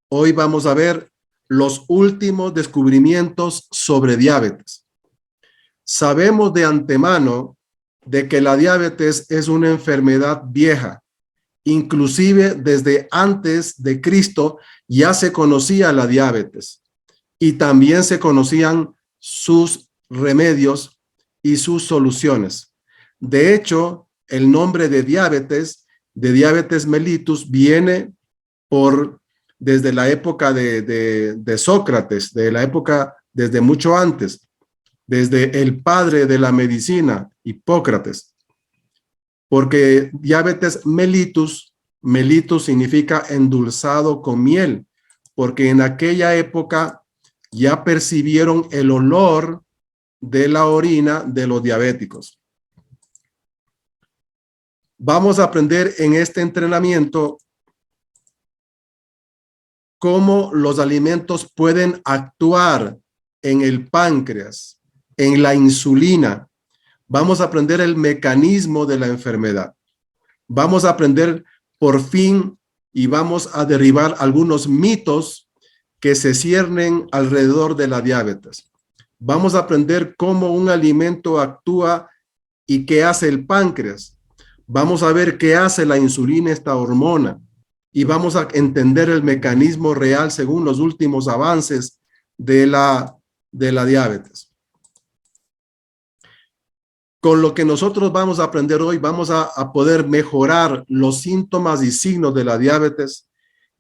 Hoy vamos a ver los últimos descubrimientos sobre diabetes. Sabemos de antemano de que la diabetes es una enfermedad vieja. Inclusive desde antes de Cristo ya se conocía la diabetes y también se conocían sus remedios y sus soluciones. De hecho, el nombre de diabetes mellitus, viene desde la época de Sócrates, de la época desde mucho antes, desde el padre de la medicina, Hipócrates, porque diabetes mellitus, mellitus significa endulzado con miel, porque en aquella época ya percibieron el olor de la orina de los diabéticos. Vamos a aprender en este entrenamiento cómo los alimentos pueden actuar en el páncreas, en la insulina. Vamos a aprender el mecanismo de la enfermedad. Vamos a aprender por fin y vamos a derribar algunos mitos que se ciernen alrededor de la diabetes. Vamos a aprender cómo un alimento actúa y qué hace el páncreas. Vamos a ver qué hace la insulina, esta hormona, y vamos a entender el mecanismo real según los últimos avances de la diabetes. Con lo que nosotros vamos a aprender hoy, vamos a poder mejorar los síntomas y signos de la diabetes,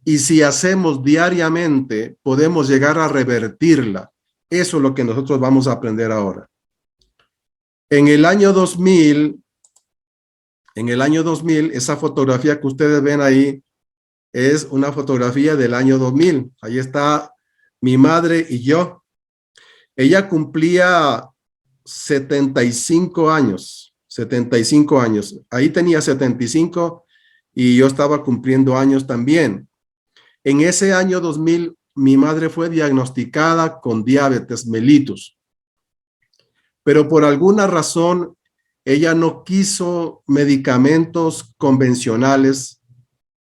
y si hacemos diariamente, podemos llegar a revertirla. Eso es lo que nosotros vamos a aprender ahora. En el año 2000, esa fotografía que ustedes ven ahí es una fotografía del año 2000. Ahí está mi madre y yo. Ella cumplía 75 años. Ahí tenía 75 y yo estaba cumpliendo años también. En ese año 2000, mi madre fue diagnosticada con diabetes mellitus. Pero por alguna razón, ella no quiso medicamentos convencionales.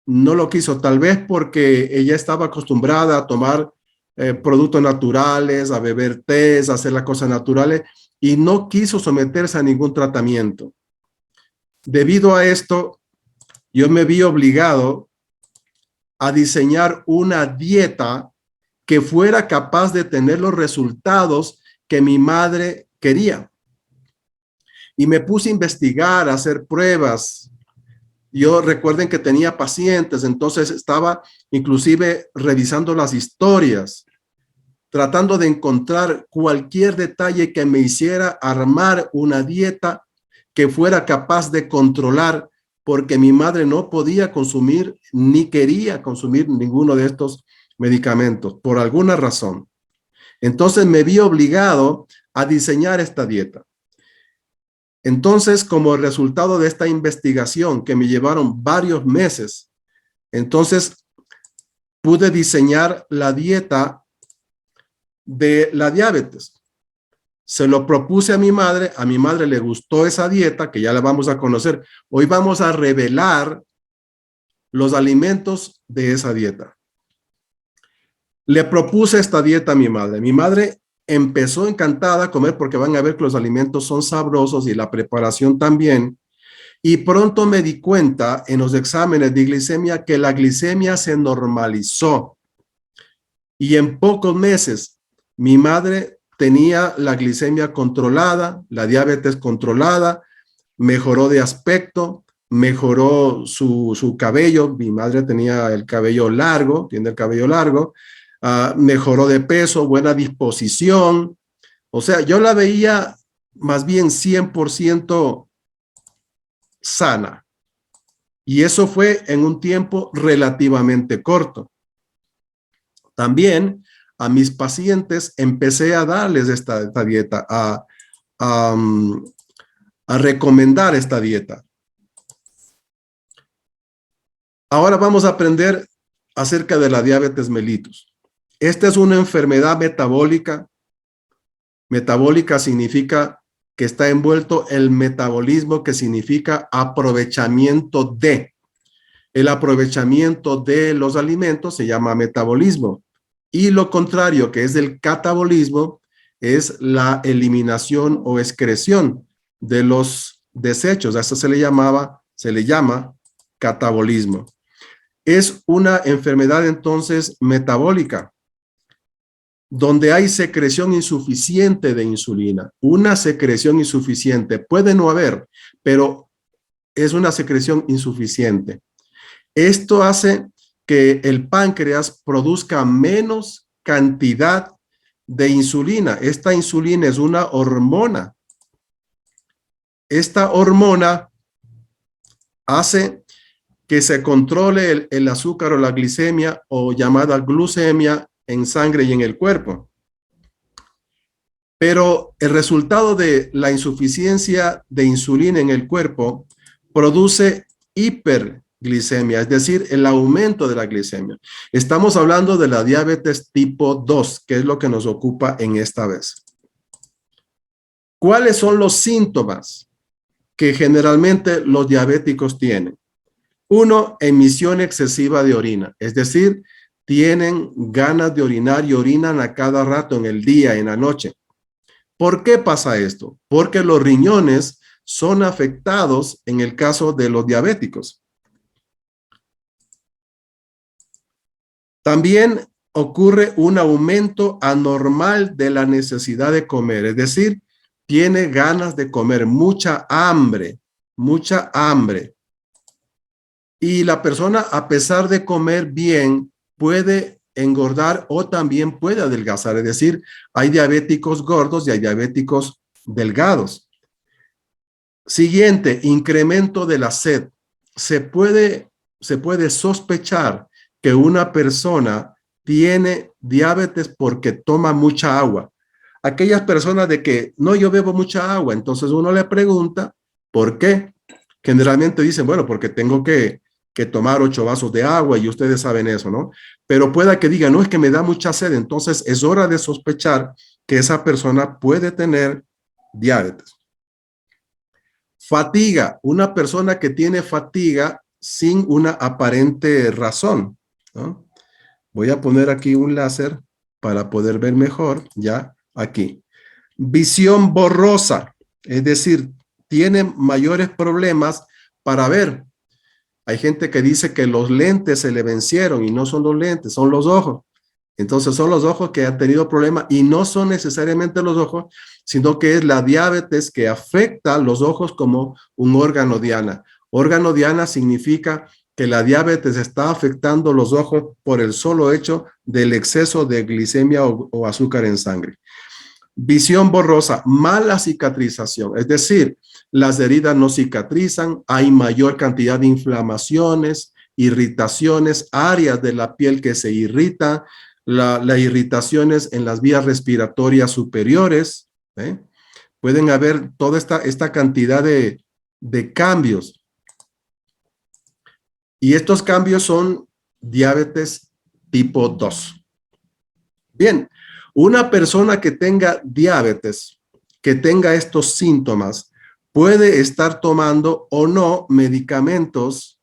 No lo quiso, tal vez porque ella estaba acostumbrada a tomar productos naturales, a beber tés, a hacer las cosas naturales, y no quiso someterse a ningún tratamiento. Debido a esto, yo me vi obligado a diseñar una dieta que fuera capaz de tener los resultados que mi madre quería. Y me puse a investigar, a hacer pruebas. Yo recuerden que tenía pacientes, entonces estaba inclusive revisando las historias, tratando de encontrar cualquier detalle que me hiciera armar una dieta que fuera capaz de controlar, porque mi madre no podía consumir ni quería consumir ninguno de estos medicamentos por alguna razón. Entonces me vi obligado a diseñar esta dieta. Entonces, como resultado de esta investigación que me llevaron varios meses, entonces pude diseñar la dieta de la diabetes. Se lo propuse a mi madre le gustó esa dieta, que ya la vamos a conocer. Hoy vamos a revelar los alimentos de esa dieta. Le propuse esta dieta a mi madre empezó encantada a comer porque van a ver que los alimentos son sabrosos y la preparación también. Y pronto me di cuenta en los exámenes de glicemia que la glicemia se normalizó. Y en pocos meses mi madre tenía la glicemia controlada, la diabetes controlada, mejoró de aspecto, mejoró su cabello. Mi madre tenía el cabello largo, tiene el cabello largo. Mejoró de peso, buena disposición. O sea, yo la veía más bien 100% sana. Y eso fue en un tiempo relativamente corto. También a mis pacientes empecé a darles esta dieta, a recomendar esta dieta. Ahora vamos a aprender acerca de la diabetes mellitus. Esta es una enfermedad metabólica. Metabólica significa que está envuelto el metabolismo, que significa aprovechamiento de. El aprovechamiento de los alimentos se llama metabolismo. Y lo contrario, que es el catabolismo, es la eliminación o excreción de los desechos. A eso se le llama catabolismo. Es una enfermedad entonces metabólica, donde hay secreción insuficiente de insulina. Una secreción insuficiente, puede no haber, pero es una secreción insuficiente. Esto hace que el páncreas produzca menos cantidad de insulina. Esta insulina es una hormona. Esta hormona hace que se controle el azúcar o la glicemia o llamada glucemia en sangre y en el cuerpo. Pero el resultado de la insuficiencia de insulina en el cuerpo produce hiperglicemia, es decir, el aumento de la glicemia. Estamos hablando de la diabetes tipo 2, que es lo que nos ocupa en esta vez. ¿Cuáles son los síntomas que generalmente los diabéticos tienen? Uno, emisión excesiva de orina, es decir, tienen ganas de orinar y orinan a cada rato en el día, en la noche. ¿Por qué pasa esto? Porque los riñones son afectados en el caso de los diabéticos. También ocurre un aumento anormal de la necesidad de comer, es decir, tiene ganas de comer, mucha hambre, mucha hambre. Y la persona, a pesar de comer bien, puede engordar o también puede adelgazar. Es decir, hay diabéticos gordos y hay diabéticos delgados. Siguiente, incremento de la sed. Se puede sospechar que una persona tiene diabetes porque toma mucha agua. Aquellas personas de que, no, yo bebo mucha agua, entonces uno le pregunta, ¿por qué? Generalmente dicen, bueno, porque tengo que tomar 8 vasos de agua y ustedes saben eso, ¿no? Pero pueda que diga, no, es que me da mucha sed, entonces es hora de sospechar que esa persona puede tener diabetes. Fatiga, una persona que tiene fatiga sin una aparente razón, ¿no? Voy a poner aquí un láser para poder ver mejor, ya, aquí. Visión borrosa, es decir, tiene mayores problemas para ver. Hay gente que dice que los lentes se le vencieron y no son los lentes, son los ojos. Entonces son los ojos que han tenido problemas y no son necesariamente los ojos, sino que es la diabetes que afecta los ojos como un órgano diana. Órgano diana significa que la diabetes está afectando los ojos por el solo hecho del exceso de glicemia o azúcar en sangre. Visión borrosa, mala cicatrización, es decir, las heridas no cicatrizan, hay mayor cantidad de inflamaciones, irritaciones, áreas de la piel que se irritan, las irritaciones en las vías respiratorias superiores, ¿eh? Pueden haber toda esta cantidad de cambios. Y estos cambios son diabetes tipo 2. Bien, una persona que tenga diabetes, que tenga estos síntomas, puede estar tomando o no medicamentos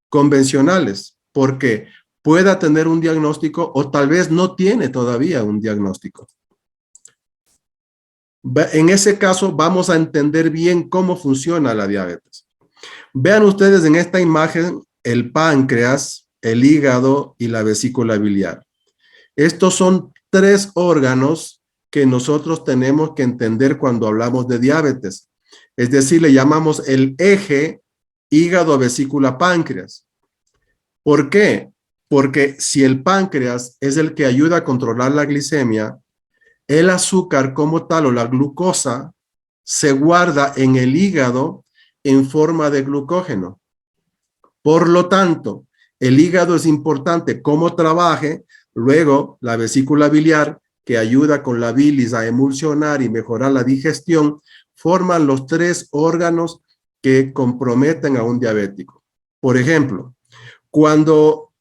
convencionales, porque pueda tener un diagnóstico o tal vez no tiene todavía un diagnóstico. En ese caso, vamos a entender bien cómo funciona la diabetes. Vean ustedes en esta imagen el páncreas, el hígado y la vesícula biliar. Estos son 3 órganos que nosotros tenemos que entender cuando hablamos de diabetes. Es decir, le llamamos el eje hígado, vesícula, páncreas. ¿Por qué? Porque si el páncreas es el que ayuda a controlar la glicemia, el azúcar como tal o la glucosa se guarda en el hígado en forma de glucógeno. Por lo tanto, el hígado es importante cómo trabaje. Luego, la vesícula biliar, que ayuda con la bilis a emulsionar y mejorar la digestión, forman los 3 órganos que comprometen a un diabético. Por ejemplo, cuando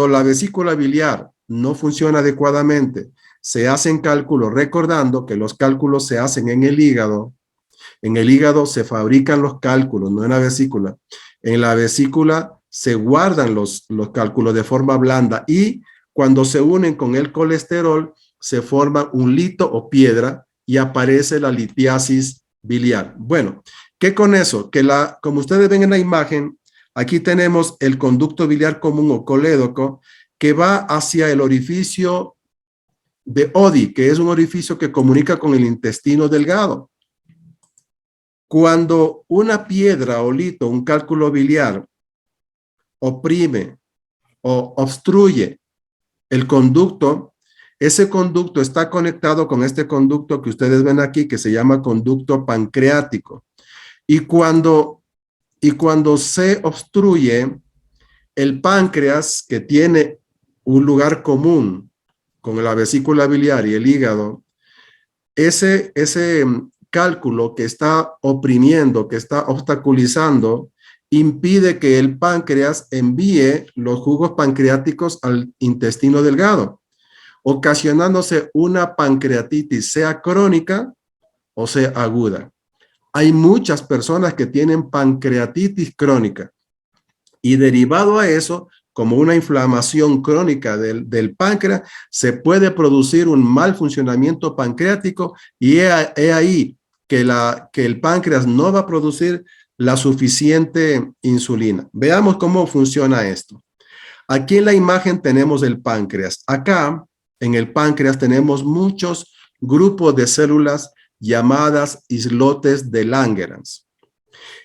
la vesícula biliar no funciona adecuadamente, se hacen cálculos, recordando que los cálculos se hacen en el hígado. En el hígado se fabrican los cálculos, no en la vesícula. En la vesícula se guardan los cálculos de forma blanda y cuando se unen con el colesterol se forma un lito o piedra y aparece la litiasis biliar. Bueno, ¿qué con eso? Como ustedes ven en la imagen, aquí tenemos el conducto biliar común o colédoco que va hacia el orificio de Oddi, que es un orificio que comunica con el intestino delgado. Cuando una piedra o lito, un cálculo biliar, oprime o obstruye el conducto, ese conducto está conectado con este conducto que ustedes ven aquí, que se llama conducto pancreático. Y cuando se obstruye, el páncreas, que tiene un lugar común con la vesícula biliar y el hígado, ese cálculo que está oprimiendo, que está obstaculizando, impide que el páncreas envíe los jugos pancreáticos al intestino delgado, ocasionándose una pancreatitis, sea crónica o sea aguda. Hay muchas personas que tienen pancreatitis crónica y derivado a eso, como una inflamación crónica del páncreas, se puede producir un mal funcionamiento pancreático y he ahí que el páncreas no va a producir la suficiente insulina. Veamos cómo funciona esto. Aquí en la imagen tenemos el páncreas. Acá en el páncreas tenemos muchos grupos de células llamadas islotes de Langerhans.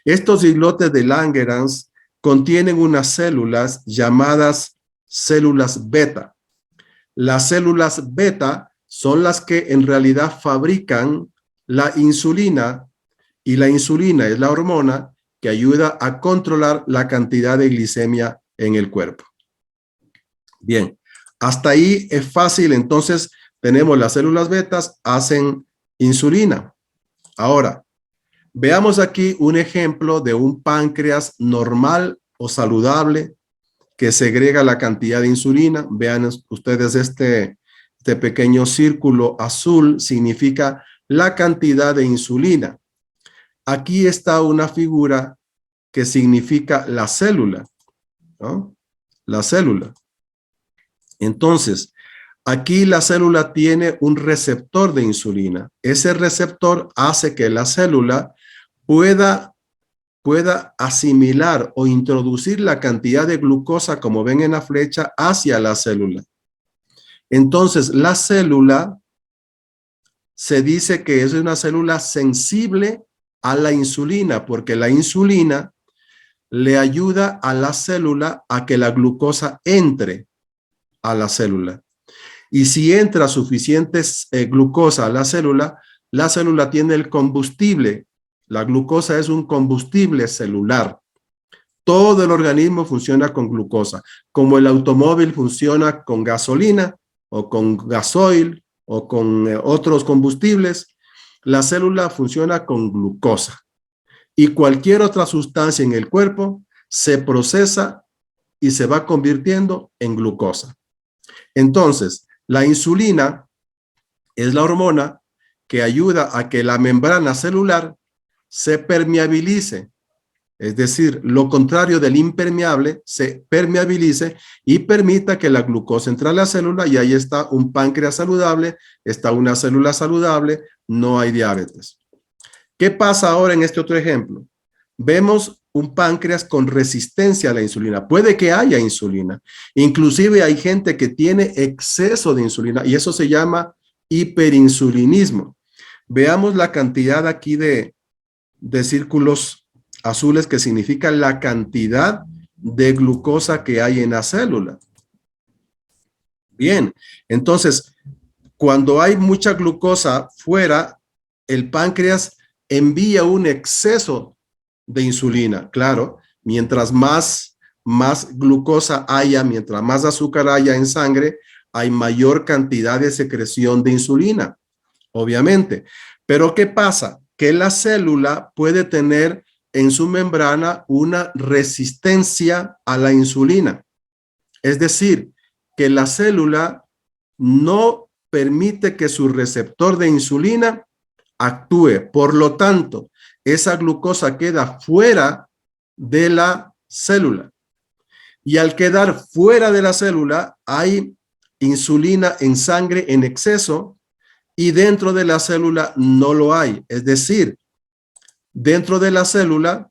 Estos islotes de Langerhans contienen unas células llamadas células beta. Las células beta son las que en realidad fabrican la insulina y la insulina es la hormona que ayuda a controlar la cantidad de glicemia en el cuerpo. Bien, hasta ahí es fácil. Entonces tenemos las células betas, hacen insulina. Ahora, veamos aquí un ejemplo de un páncreas normal o saludable que segrega la cantidad de insulina. Vean ustedes este pequeño círculo azul significa la cantidad de insulina. Aquí está una figura que significa la célula, ¿no? La célula. Entonces, aquí la célula tiene un receptor de insulina. Ese receptor hace que la célula pueda asimilar o introducir la cantidad de glucosa, como ven en la flecha, hacia la célula. Entonces, la célula se dice que es una célula sensible a la insulina, porque la insulina le ayuda a la célula a que la glucosa entre a la célula. Y si entra suficiente glucosa a la célula tiene el combustible. La glucosa es un combustible celular. Todo el organismo funciona con glucosa, como el automóvil funciona con gasolina o con gasoil o con otros combustibles. La célula funciona con glucosa y cualquier otra sustancia en el cuerpo se procesa y se va convirtiendo en glucosa. Entonces, la insulina es la hormona que ayuda a que la membrana celular se permeabilice, es decir, lo contrario del impermeable, se permeabilice y permita que la glucosa entre a la célula y ahí está un páncreas saludable, está una célula saludable, no hay diabetes. ¿Qué pasa ahora en este otro ejemplo? Vemos un páncreas con resistencia a la insulina. Puede que haya insulina. Inclusive hay gente que tiene exceso de insulina y eso se llama hiperinsulinismo. Veamos la cantidad aquí de círculos azules que significa la cantidad de glucosa que hay en la célula. Bien, entonces, cuando hay mucha glucosa fuera, el páncreas envía un exceso de insulina. Claro, mientras más glucosa haya, mientras más azúcar haya en sangre, hay mayor cantidad de secreción de insulina, obviamente. Pero ¿qué pasa? Que la célula puede tener en su membrana una resistencia a la insulina. Es decir, que la célula no permite que su receptor de insulina actúe. Por lo tanto, esa glucosa queda fuera de la célula. Y al quedar fuera de la célula, hay insulina en sangre en exceso y dentro de la célula no lo hay. Es decir, dentro de la célula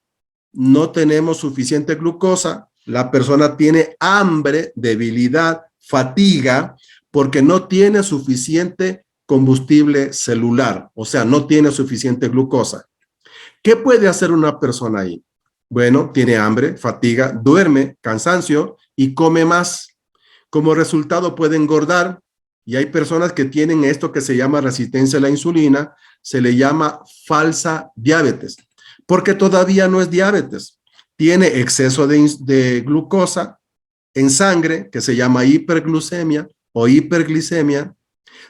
no tenemos suficiente glucosa, la persona tiene hambre, debilidad, fatiga, porque no tiene suficiente combustible celular, o sea, no tiene suficiente glucosa. ¿Qué puede hacer una persona ahí? Bueno, tiene hambre, fatiga, duerme, cansancio y come más. Como resultado puede engordar y hay personas que tienen esto que se llama resistencia a la insulina, se le llama falsa diabetes, porque todavía no es diabetes. Tiene exceso de glucosa en sangre, que se llama hiperglucemia o hiperglicemia,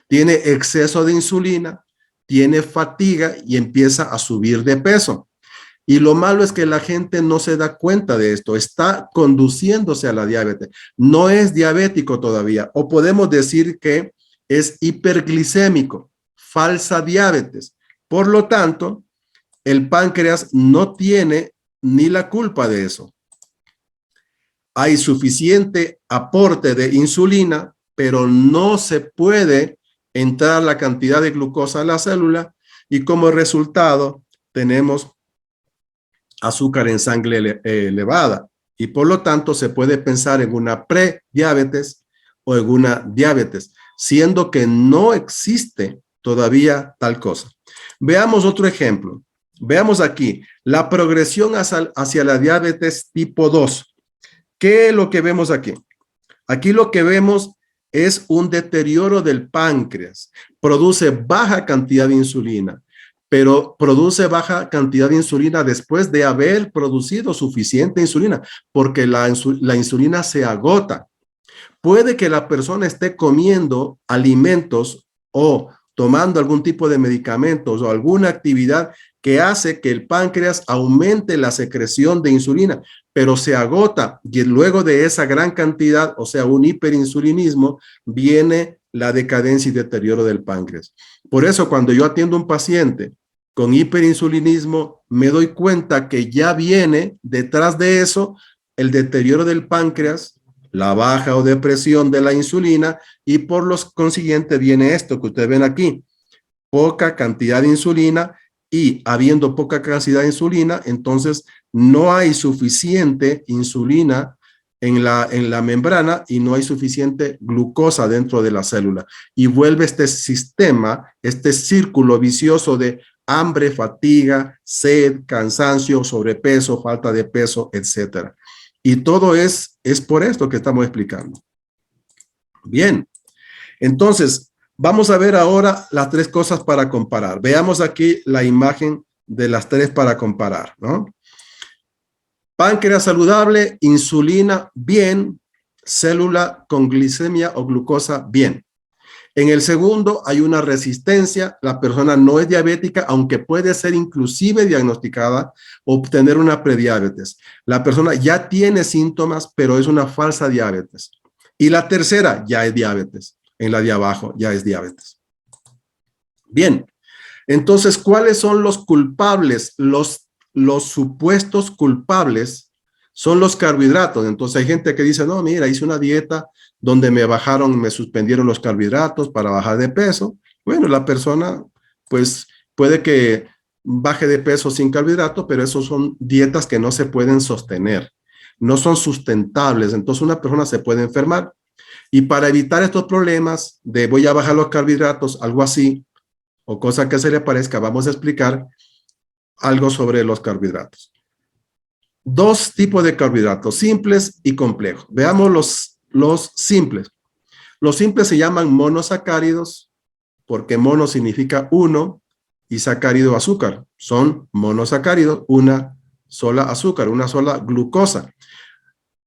tiene exceso de insulina, tiene fatiga y empieza a subir de peso. Y lo malo es que la gente no se da cuenta de esto, está conduciéndose a la diabetes. No es diabético todavía, o podemos decir que es hiperglicémico, falsa diabetes. Por lo tanto, el páncreas no tiene ni la culpa de eso. Hay suficiente aporte de insulina, pero no se puede entrar la cantidad de glucosa a la célula y como resultado tenemos azúcar en sangre elevada y por lo tanto se puede pensar en una prediabetes o en una diabetes, siendo que no existe todavía tal cosa. Veamos otro ejemplo. Veamos aquí, la progresión hacia la diabetes tipo 2. ¿Qué es lo que vemos aquí? Aquí lo que vemos es un deterioro del páncreas. Produce baja cantidad de insulina, pero produce baja cantidad de insulina después de haber producido suficiente insulina, porque la insulina se agota. Puede que la persona esté comiendo alimentos o tomando algún tipo de medicamentos o alguna actividad que hace que el páncreas aumente la secreción de insulina, pero se agota y luego de esa gran cantidad, o sea, un hiperinsulinismo, viene la decadencia y deterioro del páncreas. Por eso cuando yo atiendo a un paciente con hiperinsulinismo, me doy cuenta que ya viene detrás de eso el deterioro del páncreas, la baja o depresión de la insulina y por lo consiguiente viene esto que ustedes ven aquí, poca cantidad de insulina y habiendo poca cantidad de insulina, entonces no hay suficiente insulina en la membrana y no hay suficiente glucosa dentro de la célula y vuelve este sistema, este círculo vicioso de hambre, fatiga, sed, cansancio, sobrepeso, falta de peso, etcétera. Y todo es por esto que estamos explicando. Bien, entonces vamos a ver ahora las tres cosas para comparar. Veamos aquí la imagen de las tres para comparar, ¿no? Páncreas saludable, insulina bien, célula con glicemia o glucosa bien. En el segundo hay una resistencia, la persona no es diabética, aunque puede ser inclusive diagnosticada o tener una prediabetes. La persona ya tiene síntomas, pero es una falsa diabetes. Y la tercera ya es diabetes, en la de abajo ya es diabetes. Bien, entonces, ¿cuáles son los culpables? Los supuestos culpables son los carbohidratos. Entonces hay gente que dice, no, mira, hice una dieta donde me suspendieron los carbohidratos para bajar de peso. Bueno, la persona pues puede que baje de peso sin carbohidratos, pero esos son dietas que no se pueden sostener, no son sustentables. Entonces una persona se puede enfermar y para evitar estos problemas de voy a bajar los carbohidratos, algo así, o cosa que se le parezca, vamos a explicar algo sobre los carbohidratos. Dos tipos de carbohidratos, simples y complejos. Veamos los simples. Los simples se llaman monosacáridos porque mono significa uno y sacárido azúcar. Son monosacáridos, una sola azúcar, una sola glucosa.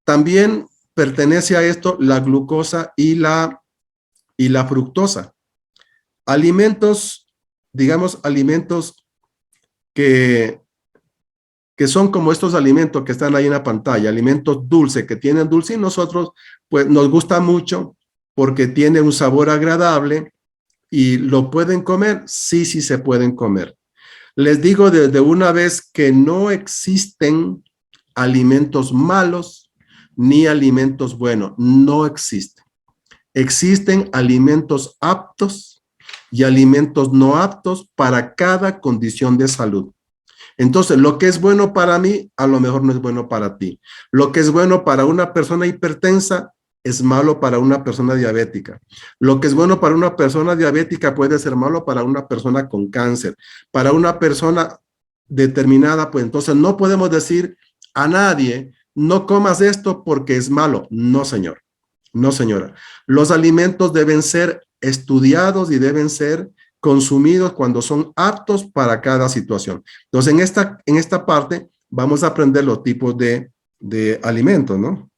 También pertenece a esto la glucosa y la fructosa. Alimentos, digamos, alimentos que son como estos alimentos que están ahí en la pantalla, alimentos dulces que tienen dulce y nosotros pues nos gusta mucho porque tiene un sabor agradable y lo pueden comer, sí se pueden comer. Les digo desde una vez que no existen alimentos malos, ni alimentos buenos. No existen. Existen alimentos aptos y alimentos no aptos para cada condición de salud. Entonces, lo que es bueno para mí, a lo mejor no es bueno para ti. Lo que es bueno para una persona hipertensa, es malo para una persona diabética. Lo que es bueno para una persona diabética puede ser malo para una persona con cáncer. Para una persona determinada, pues entonces no podemos decir a nadie, no comas esto porque es malo. No, señor. No, señora. Los alimentos deben ser estudiados y deben ser consumidos cuando son aptos para cada situación. Entonces, en esta parte vamos a aprender los tipos de alimentos, ¿no?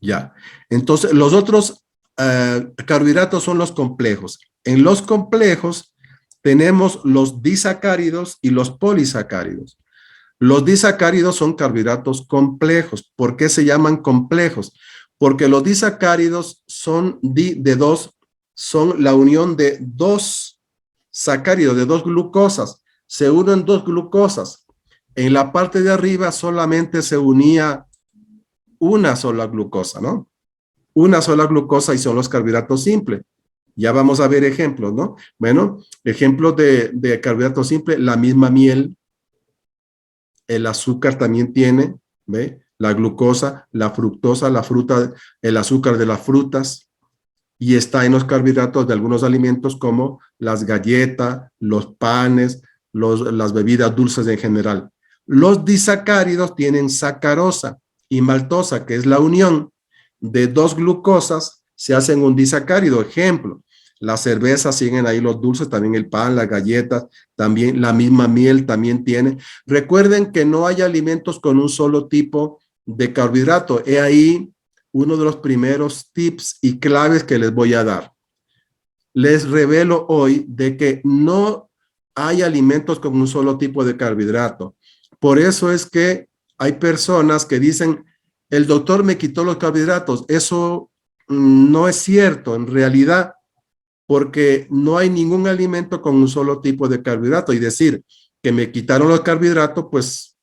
Ya. Entonces, los otros carbohidratos son los complejos. En los complejos tenemos los disacáridos y los polisacáridos. Los disacáridos son carbohidratos complejos. ¿Por qué se llaman complejos? Porque los disacáridos son son la unión de dos sacáridos, de dos glucosas. Se unen dos glucosas. En la parte de arriba solamente se unía una sola glucosa, ¿no? Una sola glucosa y son los carbohidratos simples. Ya vamos a ver ejemplos, ¿no? Bueno, ejemplos de carbohidratos simples, la misma miel, el azúcar también tiene, ¿ve? La glucosa, la fructosa, la fruta, el azúcar de las frutas, y está en los carbohidratos de algunos alimentos como las galletas, los panes, las bebidas dulces en general. Los disacáridos tienen sacarosa y maltosa, que es la unión de dos glucosas, se hacen un disacárido. Ejemplo, la cerveza, siguen ahí los dulces, también el pan, las galletas, también la misma miel también tiene. Recuerden que no hay alimentos con un solo tipo de carbohidrato. He ahí uno de los primeros tips y claves que les voy a dar. Les revelo hoy de que no hay alimentos con un solo tipo de carbohidrato. Por eso es que hay personas que dicen, el doctor me quitó los carbohidratos. Eso no es cierto en realidad, porque no hay ningún alimento con un solo tipo de carbohidrato. Y decir que me quitaron los carbohidratos, pues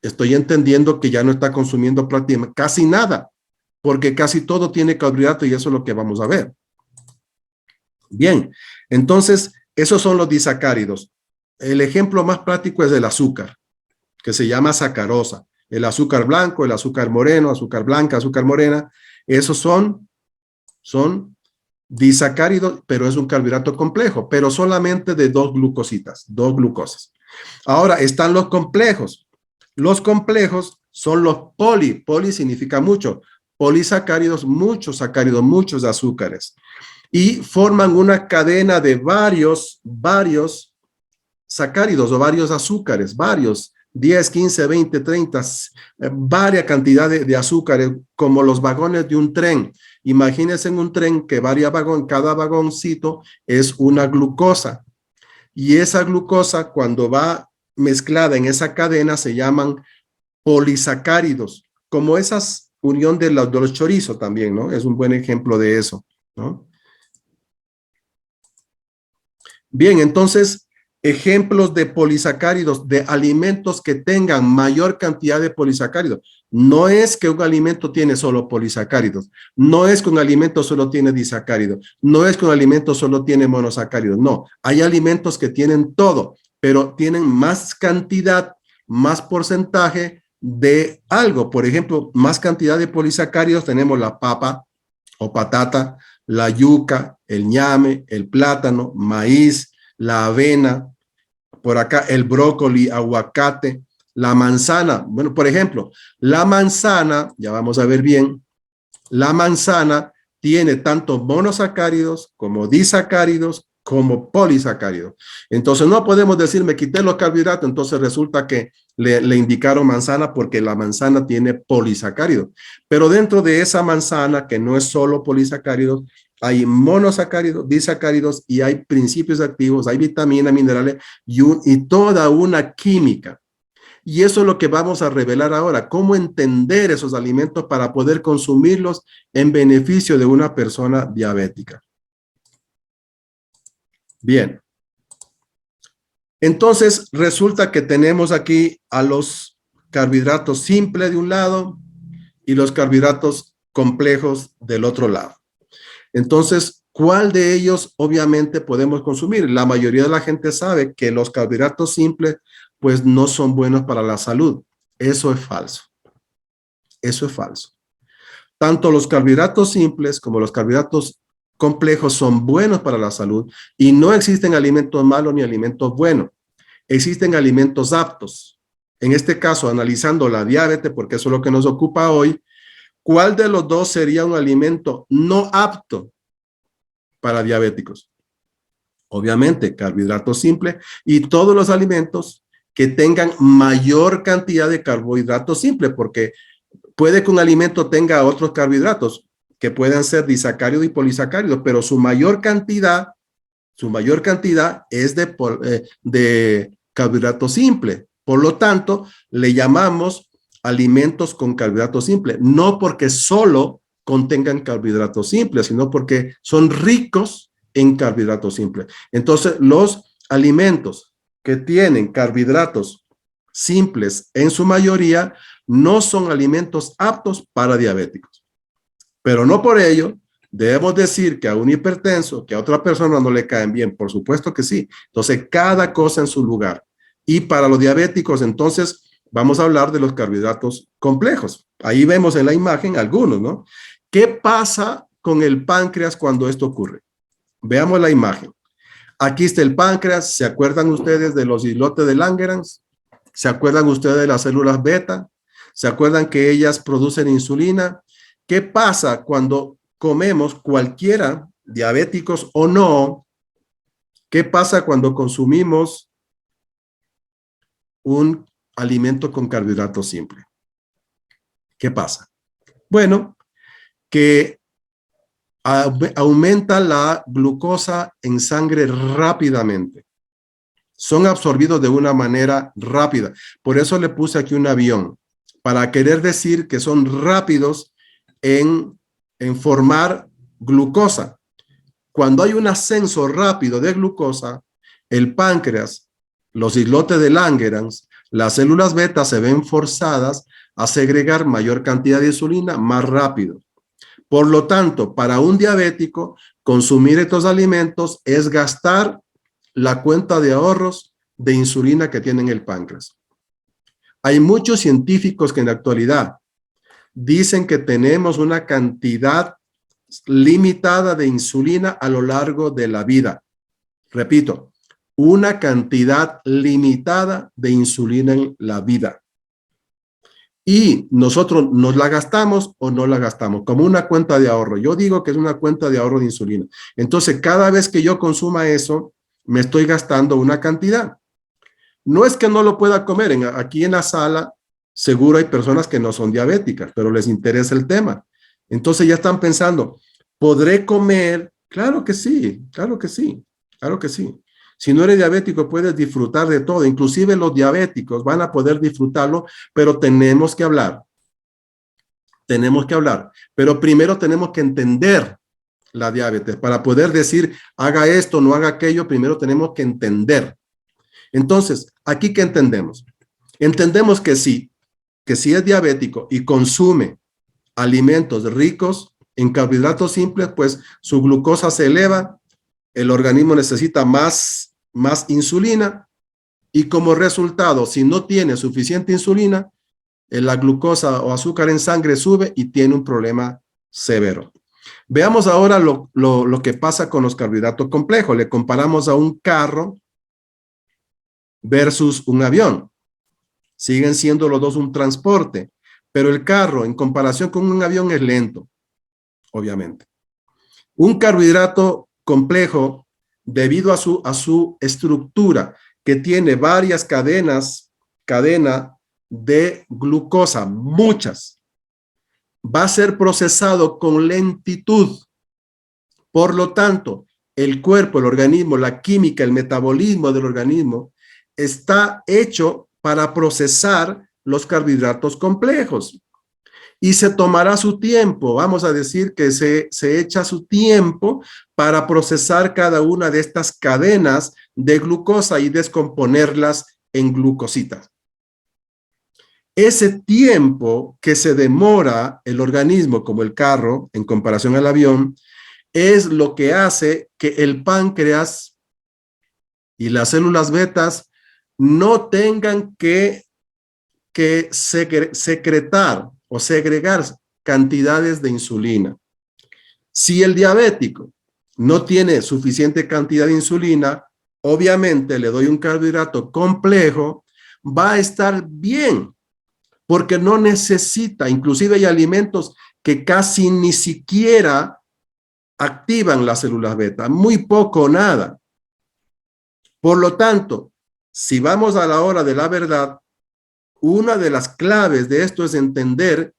estoy entendiendo que ya no está consumiendo prácticamente casi nada, porque casi todo tiene carbohidrato y eso es lo que vamos a ver. Bien, entonces, esos son los disacáridos. El ejemplo más práctico es el azúcar, que se llama sacarosa. El azúcar blanco, el azúcar moreno, azúcar blanca, azúcar morena, esos son disacáridos, pero es un carbohidrato complejo, pero solamente de dos glucositas, dos glucosas. Ahora están los complejos. Los complejos son los poli significa mucho, polisacáridos, muchos sacáridos, muchos azúcares, y forman una cadena de varios sacáridos o varios azúcares, varios, 10, 15, 20, 30, varias cantidades de azúcares, como los vagones de un tren. Imagínense en un tren que cada vagoncito es una glucosa, y esa glucosa cuando va mezclada en esa cadena se llaman polisacáridos, como esas unión de los chorizos también, ¿no? Es un buen ejemplo de eso, ¿no? Bien, entonces, ejemplos de polisacáridos, de alimentos que tengan mayor cantidad de polisacáridos. No es que un alimento tiene solo polisacáridos, no es que un alimento solo tiene disacáridos, no es que un alimento solo tiene monosacáridos, no. Hay alimentos que tienen todo, pero tienen más cantidad, más porcentaje de algo. Por ejemplo, más cantidad de polisacáridos tenemos la papa o patata, la yuca, el ñame, el plátano, maíz, la avena, por acá el brócoli, aguacate, la manzana. Bueno, por ejemplo, la manzana, ya vamos a ver bien, la manzana tiene tanto monosacáridos como disacáridos como polisacáridos. Entonces no podemos decir me quité los carbohidratos, entonces resulta que le indicaron manzana porque la manzana tiene polisacáridos. Pero dentro de esa manzana, que no es solo polisacáridos, hay monosacáridos, disacáridos y hay principios activos, hay vitaminas, minerales y toda una química. Y eso es lo que vamos a revelar ahora, cómo entender esos alimentos para poder consumirlos en beneficio de una persona diabética. Bien. Entonces, resulta que tenemos aquí a los carbohidratos simples de un lado y los carbohidratos complejos del otro lado. Entonces, ¿cuál de ellos obviamente podemos consumir? La mayoría de la gente sabe que los carbohidratos simples pues no son buenos para la salud. Eso es falso. Eso es falso. Tanto los carbohidratos simples como los carbohidratos complejos son buenos para la salud y no existen alimentos malos ni alimentos buenos. Existen alimentos aptos. En este caso, analizando la diabetes, porque eso es lo que nos ocupa hoy, ¿cuál de los dos sería un alimento no apto para diabéticos? Obviamente, carbohidratos simples y todos los alimentos que tengan mayor cantidad de carbohidratos simples, porque puede que un alimento tenga otros carbohidratos que puedan ser disacáridos y polisacáridos, pero su mayor cantidad es de carbohidrato simple. Por lo tanto, le llamamos alimentos con carbohidrato simple, no porque solo contengan carbohidratos simples, sino porque son ricos en carbohidratos simples. Entonces, los alimentos que tienen carbohidratos simples en su mayoría no son alimentos aptos para diabéticos. Pero no por ello debemos decir que a un hipertenso, que a otra persona no le caen bien. Por supuesto que sí. Entonces, cada cosa en su lugar. Y para los diabéticos, entonces, vamos a hablar de los carbohidratos complejos. Ahí vemos en la imagen algunos, ¿no? ¿Qué pasa con el páncreas cuando esto ocurre? Veamos la imagen. Aquí está el páncreas. ¿Se acuerdan ustedes de los islotes de Langerhans? ¿Se acuerdan ustedes de las células beta? ¿Se acuerdan que ellas producen insulina? ¿Qué pasa cuando comemos cualquiera, diabéticos o no? ¿Qué pasa cuando consumimos un alimento con carbohidrato simple? ¿Qué pasa? Bueno, que aumenta la glucosa en sangre rápidamente. Son absorbidos de una manera rápida. Por eso le puse aquí un avión, para querer decir que son rápidos en formar glucosa. Cuando hay un ascenso rápido de glucosa, el páncreas, los islotes de Langerhans, las células beta se ven forzadas a segregar mayor cantidad de insulina más rápido. Por lo tanto, para un diabético, consumir estos alimentos es gastar la cuenta de ahorros de insulina que tiene el páncreas. Hay muchos científicos que en la actualidad dicen que tenemos una cantidad limitada de insulina a lo largo de la vida. Repito, una cantidad limitada de insulina en la vida. Y nosotros nos la gastamos o no la gastamos, como una cuenta de ahorro. Yo digo que es una cuenta de ahorro de insulina. Entonces, cada vez que yo consuma eso, me estoy gastando una cantidad. No es que no lo pueda comer. Aquí en la sala, seguro hay personas que no son diabéticas, pero les interesa el tema. Entonces ya están pensando, ¿podré comer? Claro que sí, claro que sí, claro que sí. Si no eres diabético, puedes disfrutar de todo. Inclusive los diabéticos van a poder disfrutarlo, pero tenemos que hablar. Tenemos que hablar. Pero primero tenemos que entender la diabetes. Para poder decir, haga esto, no haga aquello, primero tenemos que entender. Entonces, ¿aquí qué entendemos? Entendemos que si es diabético y consume alimentos ricos en carbohidratos simples, pues su glucosa se eleva, el organismo necesita más insulina y como resultado, si no tiene suficiente insulina, la glucosa o azúcar en sangre sube y tiene un problema severo. Veamos ahora lo que pasa con los carbohidratos complejos. Le comparamos a un carro versus un avión. Siguen siendo los dos un transporte, pero el carro en comparación con un avión es lento, obviamente. Un carbohidrato complejo, debido a su estructura, que tiene varias cadenas de glucosa, muchas, va a ser procesado con lentitud. Por lo tanto, el cuerpo, el organismo, la química, el metabolismo del organismo está hecho para procesar los carbohidratos complejos. Y se tomará su tiempo, vamos a decir que se echa su tiempo para procesar cada una de estas cadenas de glucosa y descomponerlas en glucositas. Ese tiempo que se demora el organismo, como el carro, en comparación al avión, es lo que hace que el páncreas y las células betas no tengan que secretar o segregar cantidades de insulina. Si el diabético no tiene suficiente cantidad de insulina, obviamente le doy un carbohidrato complejo, va a estar bien, porque no necesita, inclusive hay alimentos que casi ni siquiera activan las células beta, muy poco o nada. Por lo tanto, si vamos a la hora de la verdad, una de las claves de esto es entender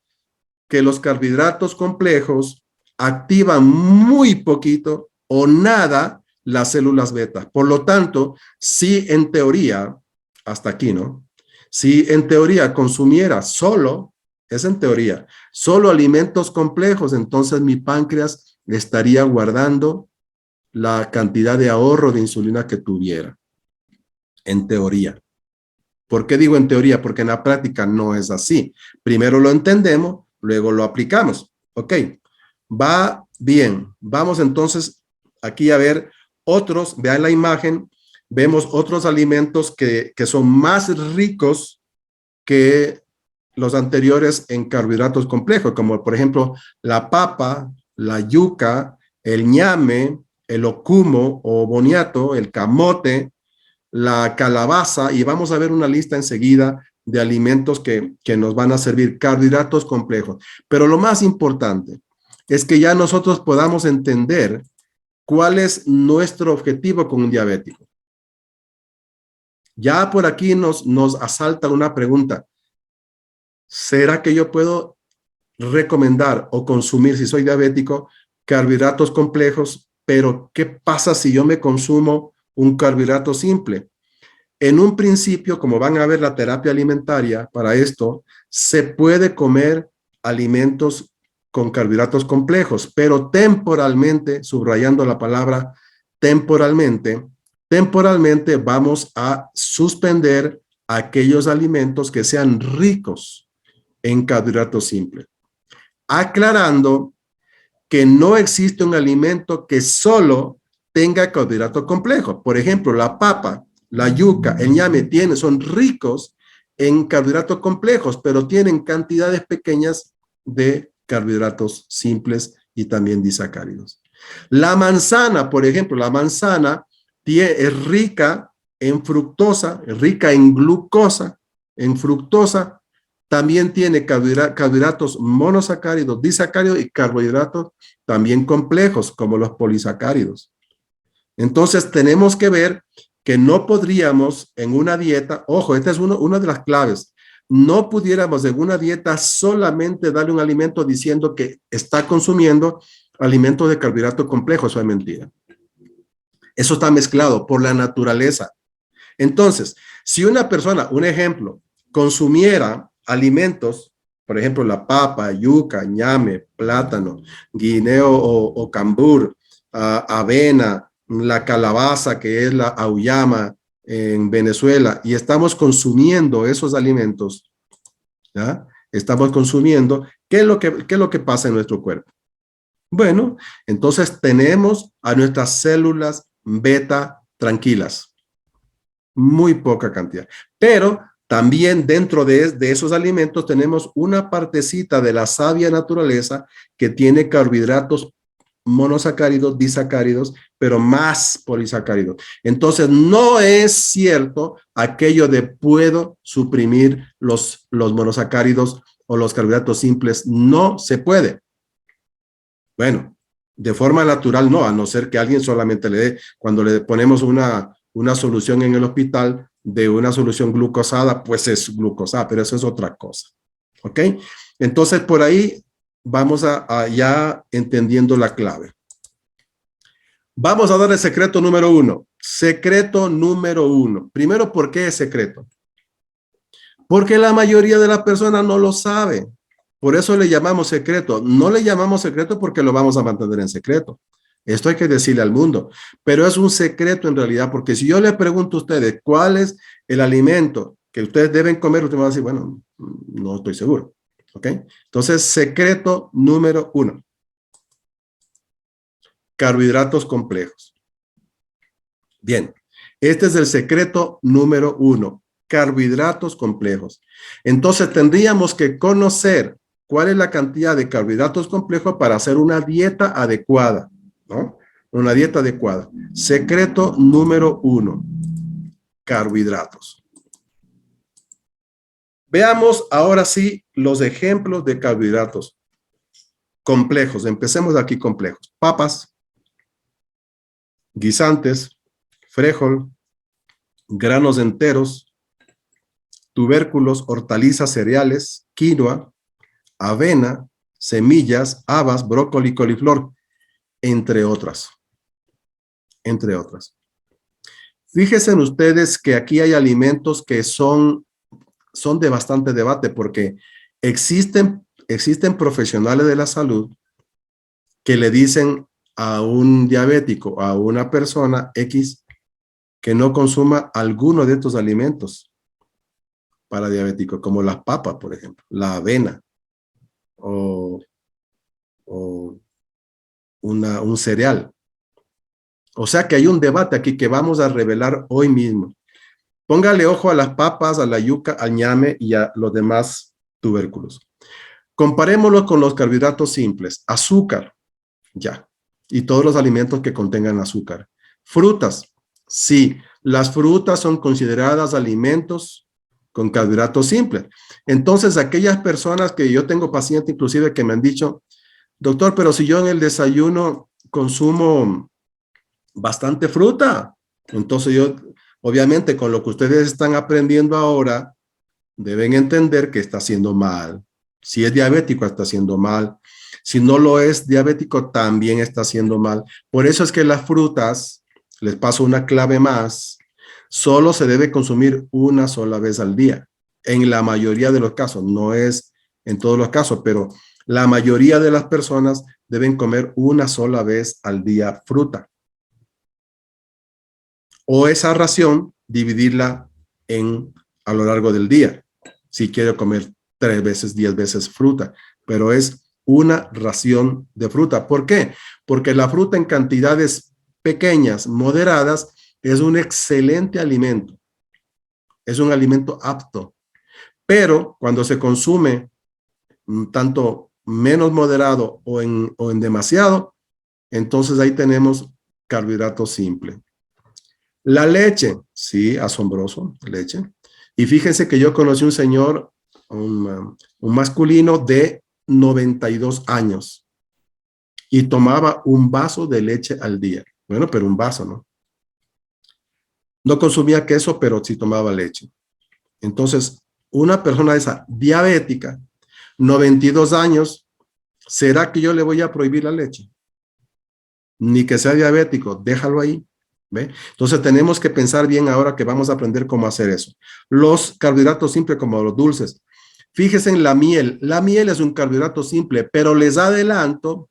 que los carbohidratos complejos activan muy poquito o nada las células beta. Por lo tanto, si en teoría, hasta aquí, ¿no? Si en teoría consumiera solo, es en teoría, solo alimentos complejos, entonces mi páncreas estaría guardando la cantidad de ahorro de insulina que tuviera, en teoría. ¿Por qué digo en teoría? Porque en la práctica no es así. Primero lo entendemos, luego lo aplicamos. Ok, va bien. Vamos entonces aquí a ver otros, vean la imagen, vemos otros alimentos que son más ricos que los anteriores en carbohidratos complejos, como por ejemplo la papa, la yuca, el ñame, el ocumo o boniato, el camote, la calabaza, y vamos a ver una lista enseguida de alimentos que nos van a servir, carbohidratos complejos. Pero lo más importante es que ya nosotros podamos entender cuál es nuestro objetivo con un diabético. Ya por aquí nos asalta una pregunta. ¿Será que yo puedo recomendar o consumir, si soy diabético, carbohidratos complejos? Pero ¿qué pasa si yo me consumo un carbohidrato simple? En un principio, como van a ver la terapia alimentaria, para esto se puede comer alimentos con carbohidratos complejos, pero temporalmente, subrayando la palabra temporalmente, temporalmente vamos a suspender aquellos alimentos que sean ricos en carbohidratos simples, aclarando que no existe un alimento que solo tenga carbohidrato complejo. Por ejemplo, la papa, la yuca, el ñame son ricos en carbohidratos complejos, pero tienen cantidades pequeñas de carbohidratos simples y también disacáridos. La manzana, por ejemplo, la manzana es rica en fructosa, es rica en glucosa, en fructosa, también tiene carbohidratos monosacáridos, disacáridos y carbohidratos también complejos, como los polisacáridos. Entonces, tenemos que ver que no podríamos en una dieta, ojo, esta es una de las claves, no pudiéramos en una dieta solamente darle un alimento diciendo que está consumiendo alimentos de carbohidratos complejos, eso es mentira. Eso está mezclado por la naturaleza. Entonces, si una persona, un ejemplo, consumiera alimentos, por ejemplo, la papa, yuca, ñame, plátano, guineo o cambur, avena, la calabaza, que es la auyama en Venezuela, y estamos consumiendo esos alimentos, ¿ya? Estamos consumiendo, ¿qué es lo que pasa en nuestro cuerpo? Bueno, entonces tenemos a nuestras células beta tranquilas, muy poca cantidad, pero también dentro de esos alimentos tenemos una partecita de la sabia naturaleza que tiene carbohidratos monosacáridos, disacáridos, pero más polisacáridos. Entonces, no es cierto aquello de puedo suprimir los monosacáridos o los carbohidratos simples. No se puede. Bueno, de forma natural no, a no ser que alguien solamente le dé, cuando le ponemos una solución en el hospital de una solución glucosada, pues es glucosada, pero eso es otra cosa. ¿Ok? Entonces, por ahí vamos a ya entendiendo la clave. Vamos a dar el secreto número 1. Secreto número 1. Primero, ¿por qué es secreto? Porque la mayoría de las personas no lo sabe. Por eso le llamamos secreto. No le llamamos secreto porque lo vamos a mantener en secreto. Esto hay que decirle al mundo. Pero es un secreto en realidad, porque si yo le pregunto a ustedes cuál es el alimento que ustedes deben comer, usted me va a decir, bueno, no estoy seguro. ¿Ok? Entonces, secreto número 1. Carbohidratos complejos. Bien, este es el secreto número 1. Carbohidratos complejos. Entonces, tendríamos que conocer cuál es la cantidad de carbohidratos complejos para hacer una dieta adecuada, ¿no? Una dieta adecuada. Secreto número 1. Carbohidratos. Veamos ahora sí los ejemplos de carbohidratos complejos. Empecemos aquí complejos. Papas, guisantes, frijol, granos enteros, tubérculos, hortalizas, cereales, quinoa, avena, semillas, habas, brócoli, coliflor, entre otras. Entre otras. Fíjense en ustedes que aquí hay alimentos que son de bastante debate porque existen profesionales de la salud que le dicen a un diabético, a una persona X, que no consuma alguno de estos alimentos para diabéticos, como las papas, por ejemplo, la avena o un cereal. O sea que hay un debate aquí que vamos a revelar hoy mismo. Póngale ojo a las papas, a la yuca, al ñame y a los demás tubérculos. Comparémoslo con los carbohidratos simples. Azúcar, ya. Y todos los alimentos que contengan azúcar. Frutas, sí. Las frutas son consideradas alimentos con carbohidratos simples. Entonces, aquellas personas que yo tengo pacientes inclusive que me han dicho, doctor, pero si yo en el desayuno consumo bastante fruta, entonces yo, obviamente con lo que ustedes están aprendiendo ahora, deben entender que está haciendo mal. Si es diabético, está haciendo mal. Si no lo es diabético, también está haciendo mal. Por eso es que las frutas, les paso una clave más, solo se debe consumir una sola vez al día. En la mayoría de los casos, no es en todos los casos, pero la mayoría de las personas deben comer una sola vez al día fruta. O esa ración, dividirla a lo largo del día. Si quiero comer 3 veces, 10 veces fruta, pero es una ración de fruta. ¿Por qué? Porque la fruta en cantidades pequeñas, moderadas, es un excelente alimento. Es un alimento apto. Pero cuando se consume tanto menos moderado o en demasiado, entonces ahí tenemos carbohidrato simple. La leche, sí, asombroso, leche. Y fíjense que yo conocí un señor, un masculino de 92 años y tomaba un vaso de leche al día. Bueno, pero un vaso, ¿no? No consumía queso, pero sí tomaba leche. Entonces, una persona esa diabética, 92 años, ¿será que yo le voy a prohibir la leche? Ni que sea diabético, déjalo ahí. ¿Ve? Entonces tenemos que pensar bien ahora que vamos a aprender cómo hacer eso. Los carbohidratos simples como los dulces. Fíjense en la miel. La miel es un carbohidrato simple, pero les adelanto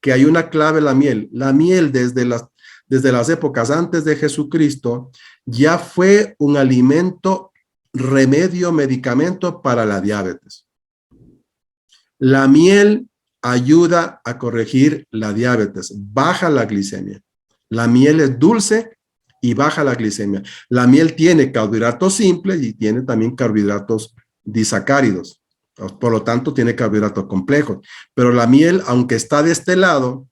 que hay una clave en la miel. La miel desde las épocas antes de Jesucristo ya fue un alimento, remedio, medicamento para la diabetes. La miel ayuda a corregir la diabetes, baja la glicemia. La miel es dulce y baja la glicemia. La miel tiene carbohidratos simples y tiene también carbohidratos disacáridos. Por lo tanto, tiene carbohidratos complejos. Pero la miel, aunque está de este lado,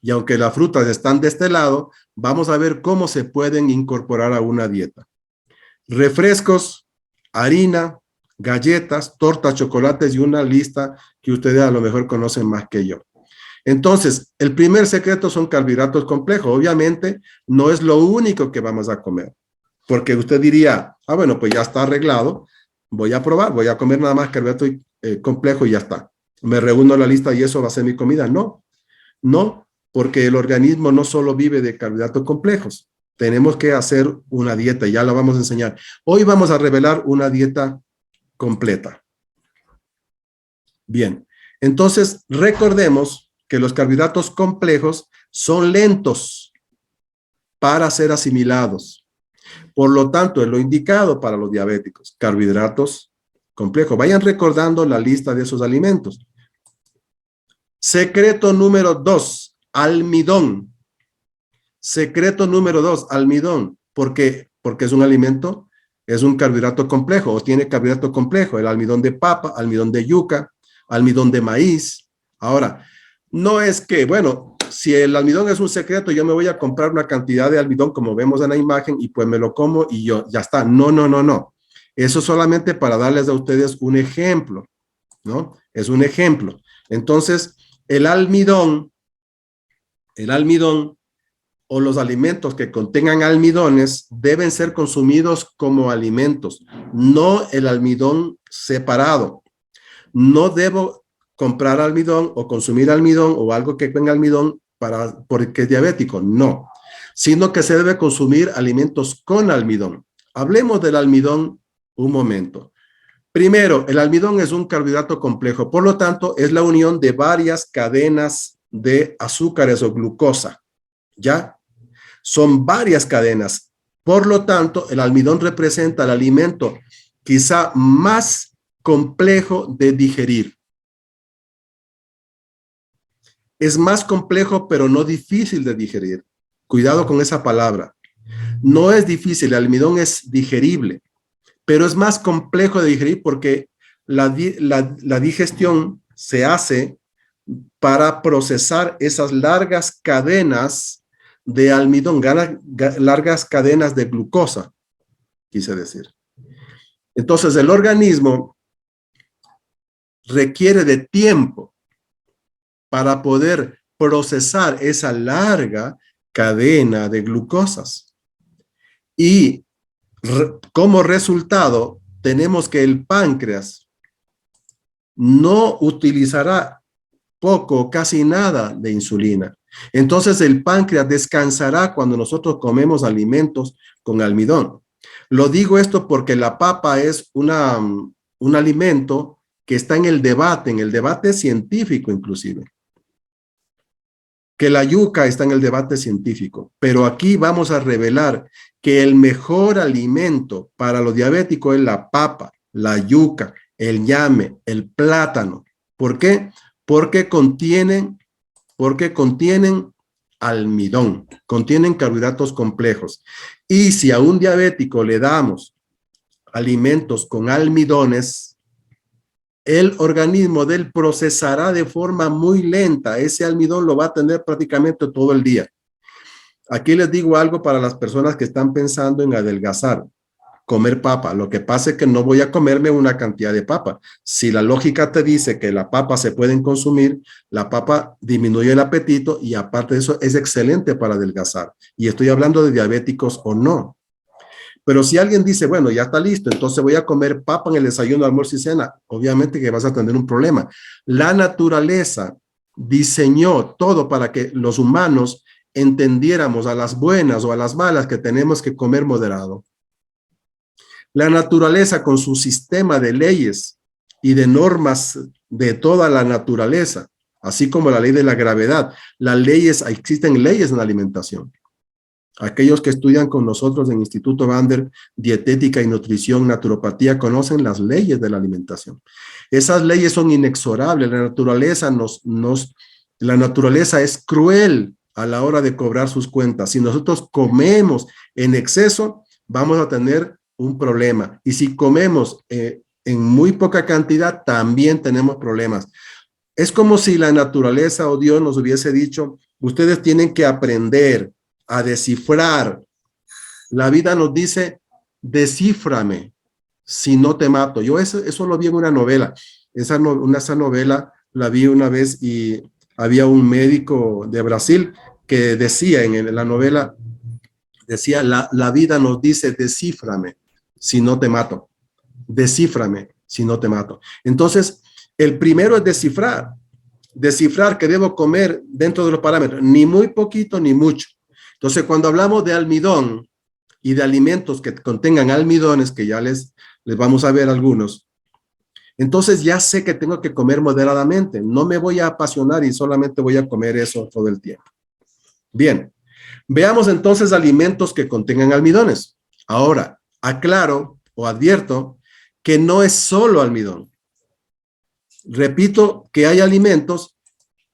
y aunque las frutas están de este lado, vamos a ver cómo se pueden incorporar a una dieta. Refrescos, harina, galletas, tortas, chocolates y una lista que ustedes a lo mejor conocen más que yo. Entonces, el primer secreto son carbohidratos complejos. Obviamente, no es lo único que vamos a comer, porque usted diría, bueno, pues ya está arreglado, voy a probar, voy a comer nada más carbohidrato complejo y ya está. Me reúno la lista y eso va a ser mi comida. No, no, porque el organismo no solo vive de carbohidratos complejos. Tenemos que hacer una dieta, ya la vamos a enseñar. Hoy vamos a revelar una dieta completa. Bien, entonces recordemos que los carbohidratos complejos son lentos para ser asimilados. Por lo tanto, es lo indicado para los diabéticos, carbohidratos complejos. Vayan recordando la lista de esos alimentos. Secreto número 2, almidón. Secreto número 2, almidón. ¿Por qué? Porque es un alimento, es un carbohidrato complejo o tiene carbohidrato complejo. El almidón de papa, almidón de yuca, almidón de maíz. Ahora, no es que, bueno, si el almidón es un secreto, yo me voy a comprar una cantidad de almidón como vemos en la imagen y pues me lo como y yo, ya está. No, no, no, no. Eso solamente para darles a ustedes un ejemplo, ¿no? Es un ejemplo. Entonces, el almidón o los alimentos que contengan almidones deben ser consumidos como alimentos, no el almidón separado. No debo comprar almidón o consumir almidón o algo que tenga almidón porque es diabético, no, sino que se debe consumir alimentos con almidón. Hablemos del almidón un momento. Primero, el almidón es un carbohidrato complejo, por lo tanto, es la unión de varias cadenas de azúcares o glucosa, ¿ya? Son varias cadenas. Por lo tanto, el almidón representa el alimento quizá más complejo de digerir. Es más complejo, pero no difícil de digerir. Cuidado con esa palabra. No es difícil, el almidón es digerible, pero es más complejo de digerir porque la digestión se hace para procesar esas largas cadenas de almidón, largas cadenas de glucosa, quise decir. Entonces, el organismo requiere de tiempo para poder procesar esa larga cadena de glucosas. Y como resultado, tenemos que el páncreas no utilizará poco o casi nada de insulina. Entonces el páncreas descansará cuando nosotros comemos alimentos con almidón. Lo digo esto porque la papa es un alimento que está en el debate científico inclusive. Que la yuca está en el debate científico, pero aquí vamos a revelar que el mejor alimento para los diabéticos es la papa, la yuca, el ñame, el plátano. ¿Por qué? Porque contienen almidón, contienen carbohidratos complejos. Y si a un diabético le damos alimentos con almidones, el organismo de él procesará de forma muy lenta. Ese almidón lo va a tener prácticamente todo el día. Aquí les digo algo para las personas que están pensando en adelgazar. Comer papa. Lo que pasa es que no voy a comerme una cantidad de papa. Si la lógica te dice que la papa se pueden consumir, la papa disminuye el apetito y aparte de eso es excelente para adelgazar. Y estoy hablando de diabéticos o no. Pero si alguien dice, bueno, ya está listo, entonces voy a comer papa en el desayuno, almuerzo y cena, obviamente que vas a tener un problema. La naturaleza diseñó todo para que los humanos entendiéramos a las buenas o a las malas que tenemos que comer moderado. La naturaleza con su sistema de leyes y de normas de toda la naturaleza, así como la ley de la gravedad, existen leyes en la alimentación. Aquellos que estudian con nosotros en Instituto Bander, Dietética y Nutrición, Naturopatía, conocen las leyes de la alimentación. Esas leyes son inexorables. La naturaleza es cruel a la hora de cobrar sus cuentas. Si nosotros comemos en exceso, vamos a tener un problema. Y si comemos en muy poca cantidad, también tenemos problemas. Es como si la naturaleza o Dios nos hubiese dicho, ustedes tienen que aprender a descifrar. La vida nos dice, descíframe si no te mato. Yo eso lo vi en una novela. Esa novela la vi una vez y había un médico de Brasil que decía en la novela, decía, la vida nos dice, descíframe si no te mato. Descíframe si no te mato. Entonces, el primero es descifrar que debo comer dentro de los parámetros, ni muy poquito ni mucho. Entonces, cuando hablamos de almidón y de alimentos que contengan almidones, que ya les vamos a ver algunos, entonces ya sé que tengo que comer moderadamente. No me voy a apasionar y solamente voy a comer eso todo el tiempo. Bien, veamos entonces alimentos que contengan almidones. Ahora, aclaro o advierto que no es solo almidón. Repito que hay alimentos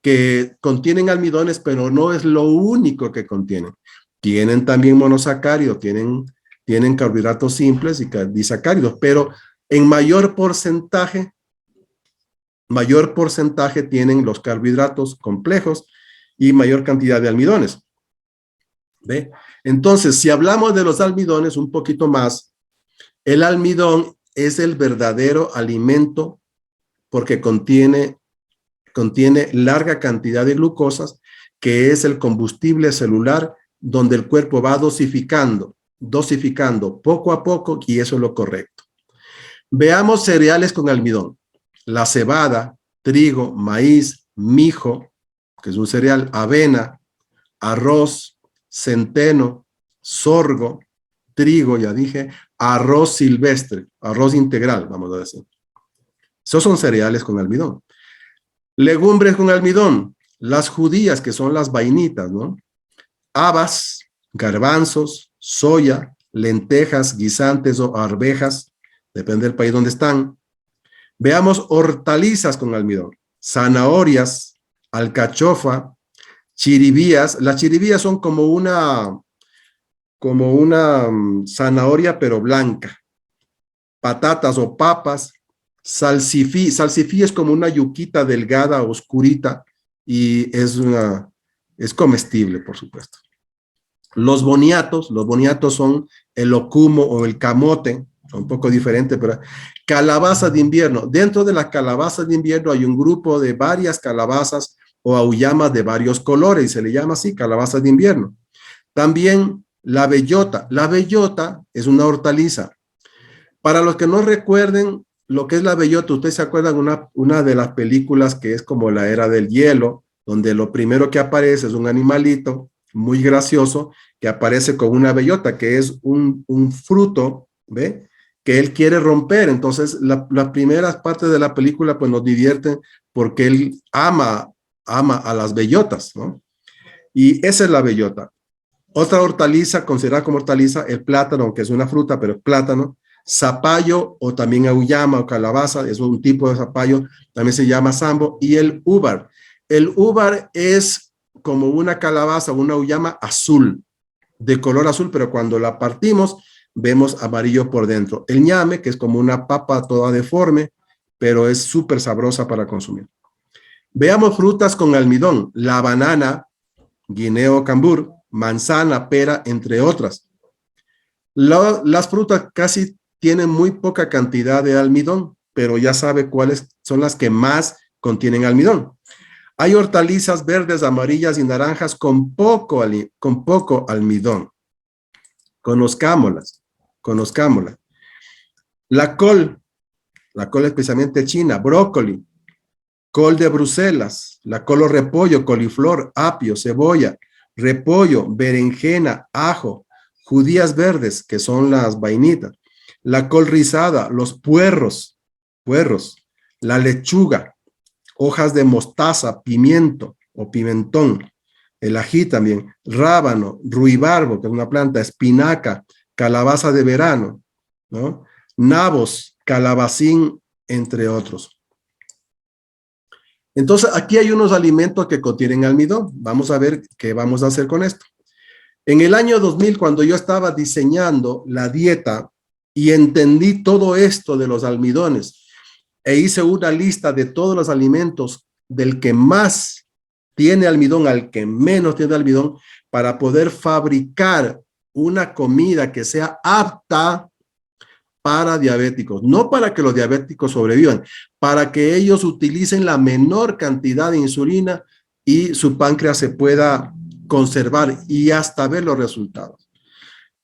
que contienen almidones, pero no es lo único que contienen. Tienen también monosacáridos, tienen carbohidratos simples y disacáridos, pero en mayor porcentaje tienen los carbohidratos complejos y mayor cantidad de almidones. ¿Ve? Entonces, si hablamos de los almidones un poquito más, el almidón es el verdadero alimento porque contiene larga cantidad de glucosas, que es el combustible celular donde el cuerpo va dosificando poco a poco, y eso es lo correcto. Veamos cereales con almidón. La cebada, trigo, maíz, mijo, que es un cereal, avena, arroz, centeno, sorgo, trigo, ya dije, arroz silvestre, arroz integral, vamos a decir. Esos son cereales con almidón. Legumbres con almidón, las judías, que son las vainitas, ¿no? Habas, garbanzos, soya, lentejas, guisantes o arvejas, depende del país donde están. Veamos hortalizas con almidón, zanahorias, alcachofa, chiribías. Las chiribías son como una zanahoria, pero blanca. Patatas o papas, salsifí. Salsifí es como una yuquita delgada, oscurita, y es comestible, por supuesto. Los boniatos son el ocumo o el camote, un poco diferente, pero calabaza de invierno. Dentro de la calabaza de invierno hay un grupo de varias calabazas o auyamas de varios colores, y se le llama así, calabaza de invierno. También la bellota. La bellota es una hortaliza. Para los que no recuerden lo que es la bellota, ustedes se acuerdan una de las películas que es como la era del hielo, donde lo primero que aparece es un animalito muy gracioso que aparece con una bellota, que es un fruto, ¿ve? Que él quiere romper. Entonces, las primeras partes de la película pues nos divierten porque él ama a las bellotas, ¿no? Y esa es la bellota. Otra hortaliza, considerada como hortaliza, el plátano, aunque es una fruta, pero es plátano. Zapallo o también auyama o calabaza, es un tipo de zapallo, también se llama sambo. Y el úbar. El úbar es como una calabaza, una auyama azul, de color azul, pero cuando la partimos vemos amarillo por dentro. El ñame, que es como una papa toda deforme, pero es súper sabrosa para consumir. Veamos frutas con almidón: la banana, guineo cambur, manzana, pera, entre otras. Las frutas casi tienen muy poca cantidad de almidón, pero ya sabe cuáles son las que más contienen almidón. Hay hortalizas verdes, amarillas y naranjas con poco almidón. Conozcámoslas. La col especialmente china, brócoli, col de Bruselas, la col o repollo, coliflor, apio, cebolla, repollo, berenjena, ajo, judías verdes, que son las vainitas, la col rizada, los puerros, la lechuga, hojas de mostaza, pimiento o pimentón, el ají también, rábano, ruibarbo, que es una planta, espinaca, calabaza de verano, ¿no? Nabos, calabacín, entre otros. Entonces, aquí hay unos alimentos que contienen almidón. Vamos a ver qué vamos a hacer con esto. En el año 2000, cuando yo estaba diseñando la dieta y entendí todo esto de los almidones e hice una lista de todos los alimentos del que más tiene almidón al que menos tiene almidón, para poder fabricar una comida que sea apta para diabéticos, no para que los diabéticos sobrevivan, para que ellos utilicen la menor cantidad de insulina y su páncreas se pueda conservar y hasta ver los resultados.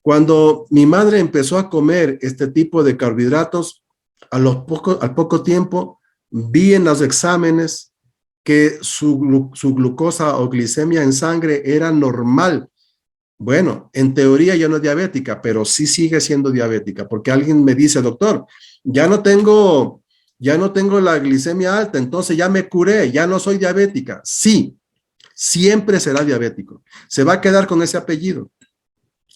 Cuando mi madre empezó a comer este tipo de carbohidratos, al poco tiempo vi en los exámenes que su glucosa o glicemia en sangre era normal. Bueno, en teoría ya no es diabética, pero sí sigue siendo diabética, porque alguien me dice: doctor, ya no tengo la glicemia alta, entonces ya me curé, ya no soy diabética. Sí, siempre será diabético. Se va a quedar con ese apellido.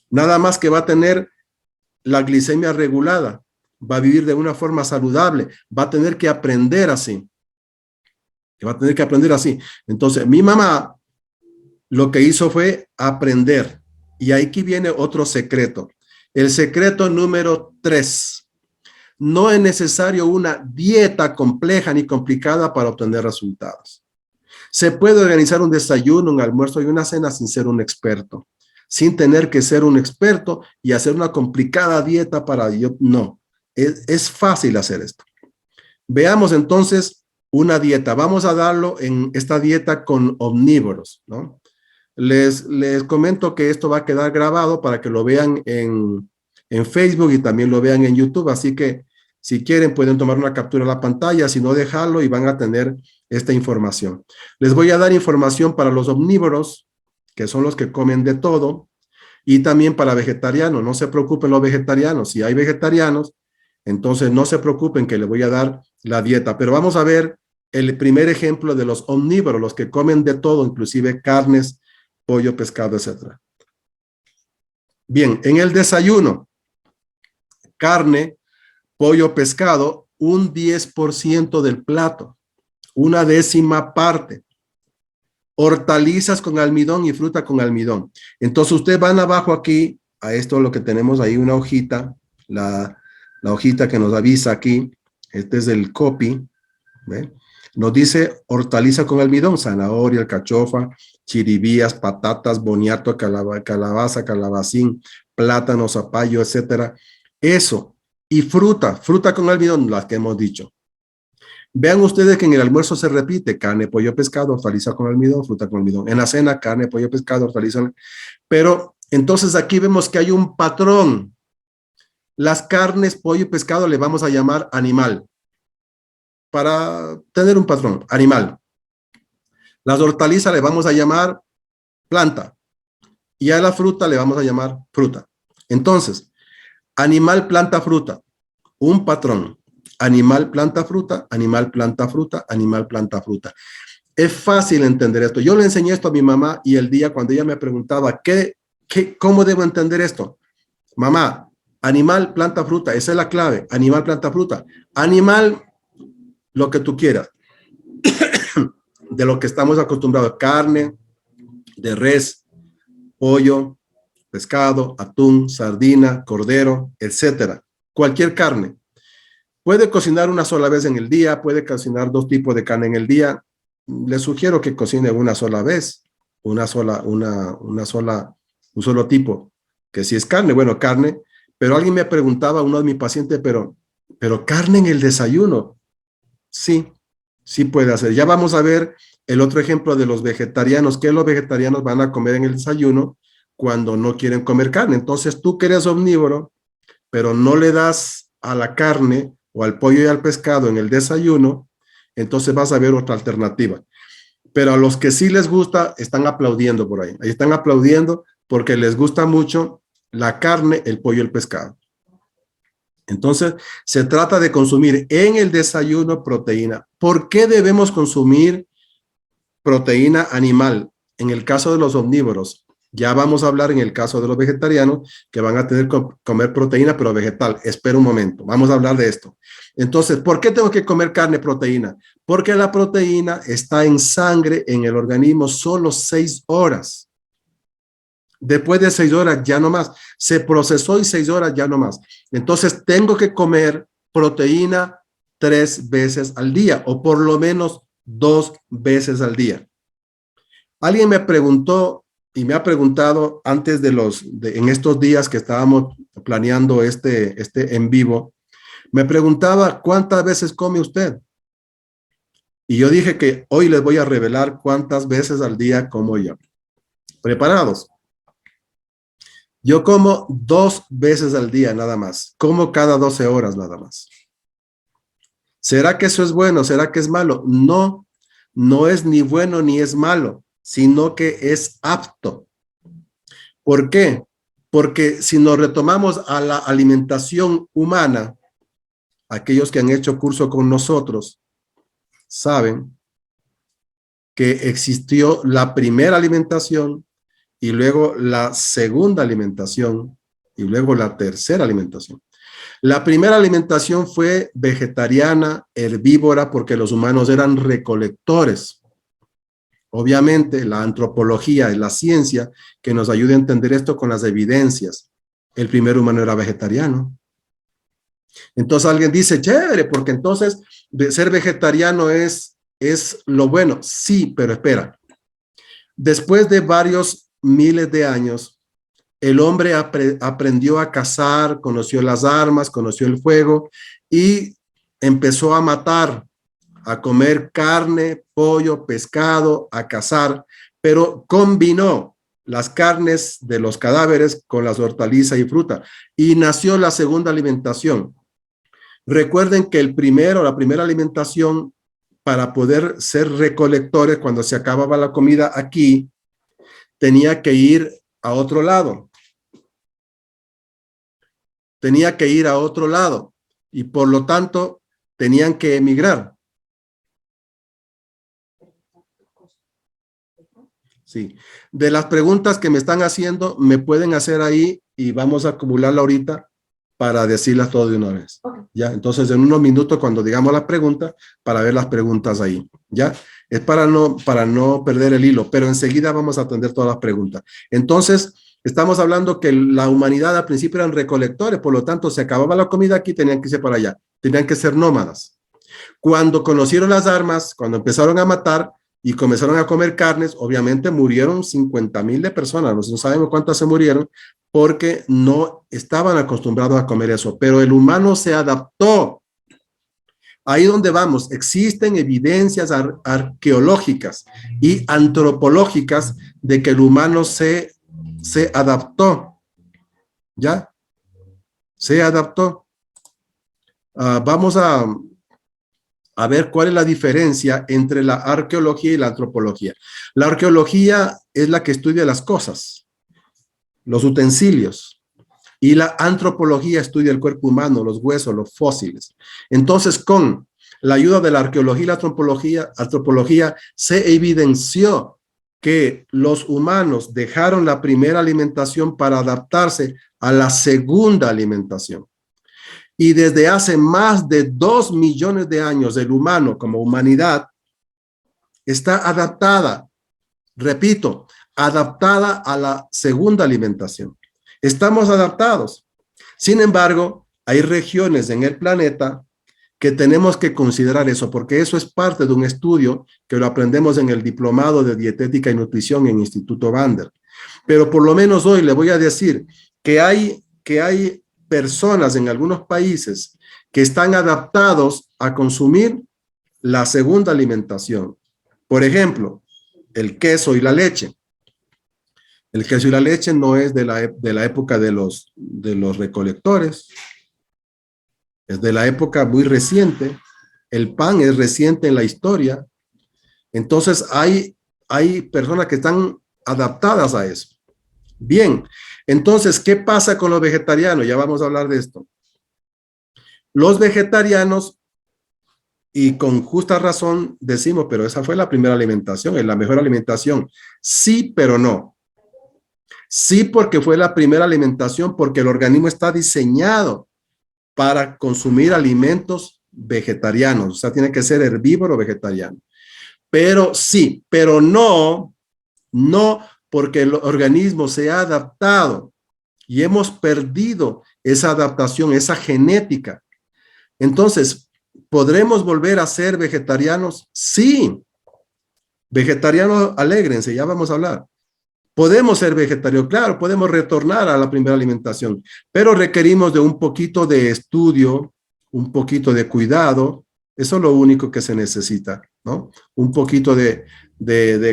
Nada más que va a tener la glicemia regulada, va a vivir de una forma saludable, va a tener que aprender así. Va a tener que aprender así. Entonces, mi mamá lo que hizo fue aprender. Y aquí viene otro secreto. El secreto número 3. No es necesario una dieta compleja ni complicada para obtener resultados. Se puede organizar un desayuno, un almuerzo y una cena sin ser un experto, sin tener que ser un experto y hacer una complicada dieta para yo. No, es fácil hacer esto. Veamos entonces una dieta. Vamos a darlo en esta dieta con omnívoros, ¿no? Les comento que esto va a quedar grabado para que lo vean en Facebook y también lo vean en YouTube, así que si quieren pueden tomar una captura de la pantalla, si no dejarlo y van a tener esta información. Les voy a dar información para los omnívoros, que son los que comen de todo, y también para vegetarianos. No se preocupen los vegetarianos, si hay vegetarianos, entonces no se preocupen que les voy a dar la dieta, pero vamos a ver el primer ejemplo de los omnívoros, los que comen de todo, inclusive carnes, pollo, pescado, etc. Bien, en el desayuno, carne, pollo, pescado, un 10% del plato, una décima parte. Hortalizas con almidón y fruta con almidón. Entonces ustedes van abajo aquí, a esto lo que tenemos ahí, una hojita, la hojita que nos avisa aquí, este es el copy, ¿ve? Nos dice hortaliza con almidón, zanahoria, alcachofa, chiribías, patatas, boniato, calabaza, calabacín, plátano, zapallo, etcétera. Eso. Y fruta con almidón, las que hemos dicho. Vean ustedes que en el almuerzo se repite carne, pollo, pescado, hortaliza con almidón, fruta con almidón. En la cena, carne, pollo, pescado, hortaliza. Pero entonces aquí vemos que hay un patrón. Las carnes, pollo y pescado le vamos a llamar animal. Para tener un patrón, animal. Las hortalizas le vamos a llamar planta. Y a la fruta le vamos a llamar fruta. Entonces, animal, planta, fruta. Un patrón. Animal, planta, fruta, animal, planta, fruta, animal, planta, fruta. Es fácil entender esto. Yo le enseñé esto a mi mamá y el día cuando ella me preguntaba, ¿cómo debo entender esto? Mamá, animal, planta, fruta, esa es la clave. Animal, planta, fruta. Animal, lo que tú quieras. De lo que estamos acostumbrados, carne, de res, pollo, pescado, atún, sardina, cordero, etcétera. Cualquier carne. Puede cocinar una sola vez en el día, puede cocinar 2 tipos de carne en el día. Le sugiero que cocine una sola vez, un solo tipo, que si es carne, bueno, carne, pero alguien me preguntaba, uno de mis pacientes, pero carne en el desayuno. Sí, sí puede hacer. Ya vamos a ver el otro ejemplo de los vegetarianos, que los vegetarianos van a comer en el desayuno cuando no quieren comer carne. Entonces tú que eres omnívoro, pero no le das a la carne o al pollo y al pescado en el desayuno, entonces vas a ver otra alternativa. Pero a los que sí les gusta, están aplaudiendo por ahí. Ahí están aplaudiendo porque les gusta mucho la carne, el pollo y el pescado. Entonces, se trata de consumir en el desayuno proteína. ¿Por qué debemos consumir proteína animal? En el caso de los omnívoros, ya vamos a hablar en el caso de los vegetarianos que van a tener que comer proteína, pero vegetal. Espera un momento, vamos a hablar de esto. Entonces, ¿por qué tengo que comer carne proteína? Porque la proteína está en sangre en el organismo solo 6 horas. Después de 6 horas ya no más. Se procesó y 6 horas ya no más. Entonces, tengo que comer proteína 3 veces al día o por lo menos 2 veces al día. Alguien me preguntó y me ha preguntado antes en estos días que estábamos planeando este en vivo, me preguntaba cuántas veces come usted. Y yo dije que hoy les voy a revelar cuántas veces al día como yo. ¿Preparados? Yo como 2 veces al día nada más. Como cada 12 horas nada más. ¿Será que eso es bueno? ¿Será que es malo? No, no es ni bueno ni es malo, sino que es apto. ¿Por qué? Porque si nos retomamos a la alimentación humana, aquellos que han hecho curso con nosotros saben que existió la primera alimentación y luego la segunda alimentación y luego la tercera alimentación. La primera alimentación fue vegetariana, herbívora, porque los humanos eran recolectores. Obviamente, la antropología es la ciencia que nos ayuda a entender esto con las evidencias. El primer humano era vegetariano. Entonces alguien dice, chévere, porque entonces ser vegetariano es lo bueno. Sí, pero espera. Después de varios miles de años, el hombre aprendió a cazar, conoció las armas, conoció el fuego y empezó a matar, a comer carne, pollo, pescado, a cazar, pero combinó las carnes de los cadáveres con las hortalizas y fruta y nació la segunda alimentación. Recuerden que la primera alimentación para poder ser recolectores cuando se acababa la comida aquí, tenía que ir a otro lado. Tenía que ir a otro lado y por lo tanto tenían que emigrar. Sí. De las preguntas que me están haciendo, me pueden hacer ahí y vamos a acumularla ahorita para decirlas todo de una vez. Okay. ¿Ya? Entonces, en unos minutos, cuando digamos las preguntas, para ver las preguntas ahí. ¿Ya? Es para no perder el hilo, pero enseguida vamos a atender todas las preguntas. Entonces, estamos hablando que la humanidad al principio eran recolectores, por lo tanto, se acababa la comida aquí, tenían que irse para allá. Tenían que ser nómadas. Cuando conocieron las armas, cuando empezaron a matar, y comenzaron a comer carnes, obviamente murieron 50,000 de personas, no sabemos cuántas se murieron, porque no estaban acostumbrados a comer eso, pero el humano se adaptó. Ahí donde vamos, existen evidencias arqueológicas y antropológicas de que el humano se adaptó, ¿ya? Se adaptó. Vamos a ver cuál es la diferencia entre la arqueología y la antropología. La arqueología es la que estudia las cosas, los utensilios, y la antropología estudia el cuerpo humano, los huesos, los fósiles. Entonces, con la ayuda de la arqueología y la antropología se evidenció que los humanos dejaron la primera alimentación para adaptarse a la segunda alimentación. Y desde hace más de 2 millones de años, el humano como humanidad está adaptada, repito, adaptada a la segunda alimentación. Estamos adaptados. Sin embargo, hay regiones en el planeta que tenemos que considerar eso, porque eso es parte de un estudio que lo aprendemos en el Diplomado de Dietética y Nutrición en Instituto Bander. Pero por lo menos hoy le voy a decir que hay personas en algunos países que están adaptados a consumir la segunda alimentación. Por ejemplo, el queso y la leche. El queso y la leche no es de la época de los recolectores. Es de la época muy reciente. El pan es reciente en la historia. Entonces hay personas que están adaptadas a eso. Bien, entonces, ¿qué pasa con los vegetarianos? Ya vamos a hablar de esto. Los vegetarianos, y con justa razón decimos, pero esa fue la primera alimentación, es la mejor alimentación. Sí, pero no. Sí, porque fue la primera alimentación, porque el organismo está diseñado para consumir alimentos vegetarianos. O sea, tiene que ser herbívoro o vegetariano. Pero sí, pero no porque el organismo se ha adaptado y hemos perdido esa adaptación, esa genética. Entonces, ¿podremos volver a ser vegetarianos? Sí. Vegetarianos, alégrense, ya vamos a hablar. Podemos ser vegetarianos, claro, podemos retornar a la primera alimentación, pero requerimos de un poquito de estudio, un poquito de cuidado. Eso es lo único que se necesita, ¿no? Un poquito de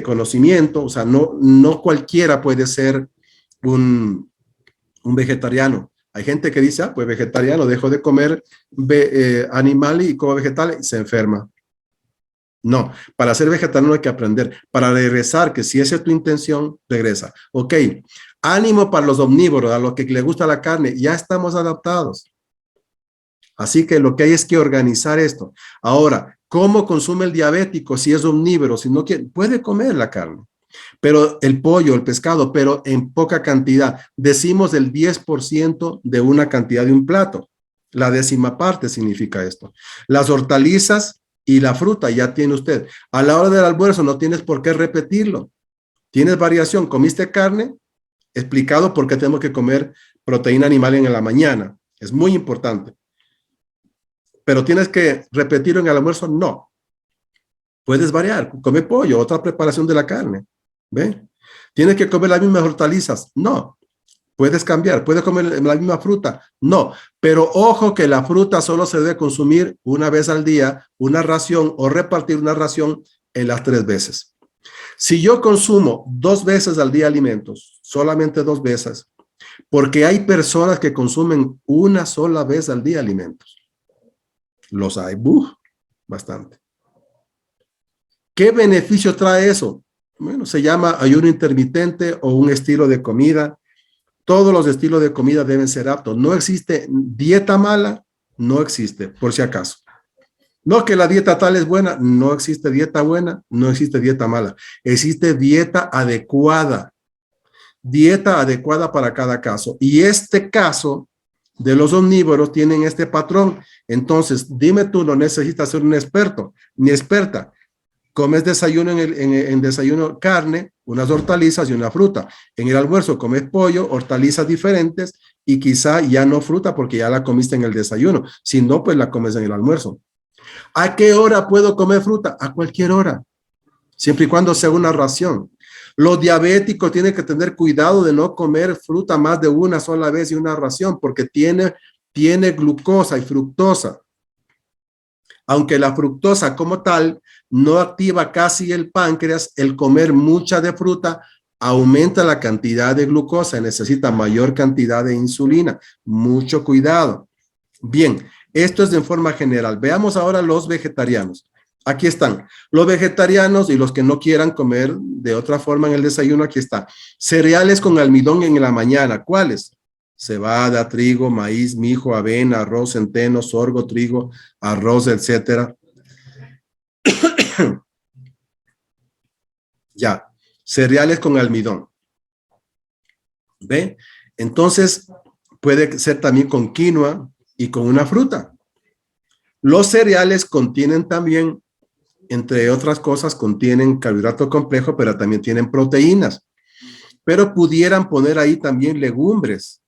conocimiento. O sea, no cualquiera puede ser un vegetariano. Hay gente que dice, pues vegetariano, dejo de comer animal y como vegetal y se enferma. No, para ser vegetariano hay que aprender. Para regresar, que si esa es tu intención, regresa. Ok, ánimo para los omnívoros, a los que les gusta la carne, ya estamos adaptados. Así que lo que hay es que organizar esto. Ahora, ¿cómo consume el diabético si es omnívoro? Si no quiere, puede comer la carne. Pero el pollo, el pescado, pero en poca cantidad. Decimos el 10% de una cantidad de un plato. La décima parte significa esto. Las hortalizas y la fruta ya tiene usted. A la hora del almuerzo no tienes por qué repetirlo. Tienes variación. ¿Comiste carne? Explicado por qué tenemos que comer proteína animal en la mañana. Es muy importante. Pero tienes que repetirlo en el almuerzo. No. Puedes variar. Come pollo, otra preparación de la carne. ¿Ve? ¿Tienes que comer las mismas hortalizas? No. Puedes cambiar. ¿Puedes comer la misma fruta? No. Pero ojo que la fruta solo se debe consumir una vez al día, una ración o repartir una ración en las 3 veces. Si yo consumo 2 veces al día alimentos, solamente 2 veces, porque hay personas que consumen una sola vez al día alimentos. Los hay, bastante. ¿Qué beneficio trae eso? Bueno, se llama ayuno intermitente o un estilo de comida. Todos los estilos de comida deben ser aptos. No existe dieta mala, no existe, por si acaso. No que la dieta tal es buena, no existe dieta buena, no existe dieta mala. Existe dieta adecuada para cada caso. Y este caso de los omnívoros tienen este patrón. Entonces, dime tú, no necesitas ser un experto ni experta. Comes desayuno en desayuno carne, unas hortalizas y una fruta. En el almuerzo comes pollo, hortalizas diferentes y quizá ya no fruta porque ya la comiste en el desayuno. Si no, pues la comes en el almuerzo. ¿A qué hora puedo comer fruta? A cualquier hora, siempre y cuando sea una ración. Los diabéticos tienen que tener cuidado de no comer fruta más de una sola vez y una ración porque tiene glucosa y fructosa. Aunque la fructosa como tal no activa casi el páncreas, el comer mucha de fruta aumenta la cantidad de glucosa y necesita mayor cantidad de insulina. Mucho cuidado. Bien, esto es de forma general. Veamos ahora los vegetarianos. Aquí están los vegetarianos y los que no quieran comer de otra forma en el desayuno. Aquí está. Cereales con almidón en la mañana. ¿Cuáles? Cebada, trigo, maíz, mijo, avena, arroz, centeno, sorgo, trigo, arroz, etcétera. Ya, cereales con almidón. ¿Ve? Entonces, puede ser también con quinoa y con una fruta. Los cereales contienen también, entre otras cosas, contienen carbohidrato complejo, pero también tienen proteínas. Pero pudieran poner ahí también legumbres.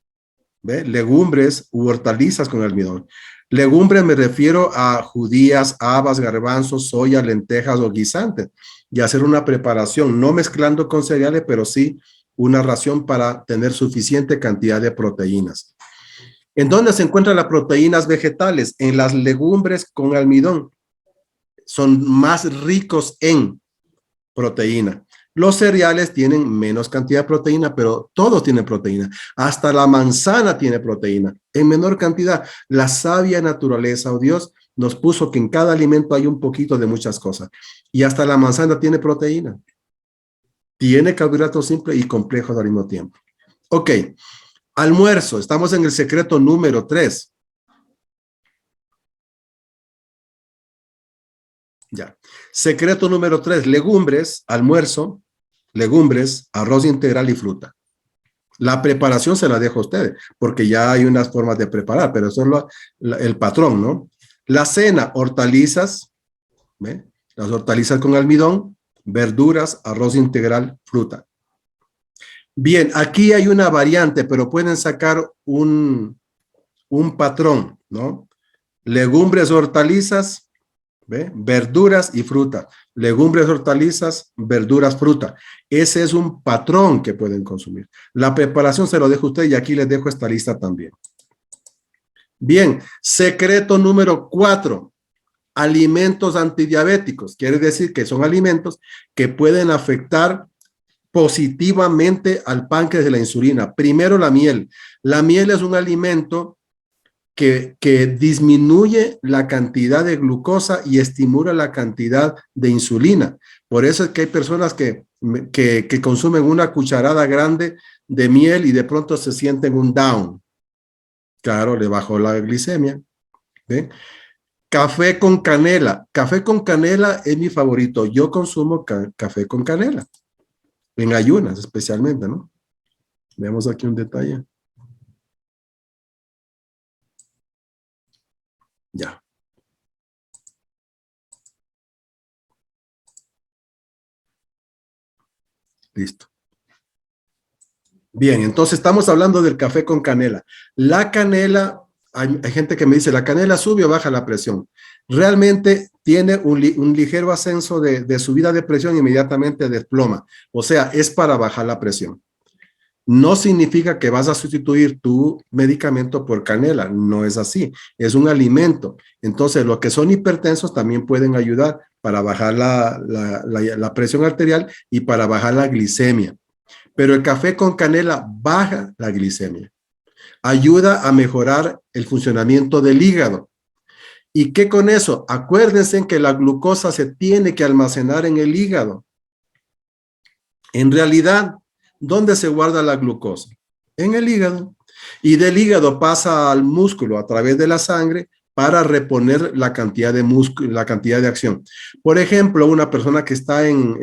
¿Ve? Legumbres u hortalizas con almidón. Legumbres me refiero a judías, habas, garbanzos, soya, lentejas o guisantes. Y hacer una preparación, no mezclando con cereales, pero sí una ración para tener suficiente cantidad de proteínas. ¿En dónde se encuentran las proteínas vegetales? En las legumbres con almidón. Son más ricos en proteína. Los cereales tienen menos cantidad de proteína, pero todos tienen proteína. Hasta la manzana tiene proteína, en menor cantidad. La sabia naturaleza, Dios, nos puso que en cada alimento hay un poquito de muchas cosas. Y hasta la manzana tiene proteína. Tiene carbohidratos simples y complejos al mismo tiempo. Ok, almuerzo. Estamos en el secreto número 3. Ya. Secreto número 3, legumbres, almuerzo, legumbres, arroz integral y fruta. La preparación se la dejo a ustedes, porque ya hay unas formas de preparar, pero eso es el patrón, ¿no? La cena, hortalizas, ¿ve? Las hortalizas con almidón, verduras, arroz integral, fruta. Bien, aquí hay una variante, pero pueden sacar un patrón, ¿no? Legumbres, hortalizas, ¿ve? Verduras y fruta. Legumbres, hortalizas, verduras, fruta. Ese es un patrón que pueden consumir. La preparación se lo dejo a usted y aquí les dejo esta lista también. Bien, secreto número 4. Alimentos antidiabéticos. Quiere decir que son alimentos que pueden afectar positivamente al páncreas de la insulina. Primero, la miel. La miel es un alimento que disminuye la cantidad de glucosa y estimula la cantidad de insulina. Por eso es que hay personas que consumen una cucharada grande de miel y de pronto se sienten un down. Claro, le bajó la glicemia. ¿Ve? Café con canela. Café con canela es mi favorito. Yo consumo café con canela. en ayunas especialmente, ¿no? Veamos aquí un detalle. Ya. Listo. Bien, entonces estamos hablando del café con canela. La canela, hay gente que me dice, ¿la canela sube o baja la presión? Realmente tiene un ligero ascenso de subida de presión, inmediatamente desploma. O sea, es para bajar la presión. No significa que vas a sustituir tu medicamento por canela, no es así, es un alimento. Entonces, los que son hipertensos también pueden ayudar para bajar la presión arterial y para bajar la glicemia. Pero el café con canela baja la glicemia, ayuda a mejorar el funcionamiento del hígado. ¿Y qué con eso? Acuérdense que la glucosa se tiene que almacenar en el hígado. En realidad, ¿dónde se guarda la glucosa? En el hígado. Y del hígado pasa al músculo a través de la sangre para reponer la cantidad de músculo, la cantidad de acción. Por ejemplo, una persona que está en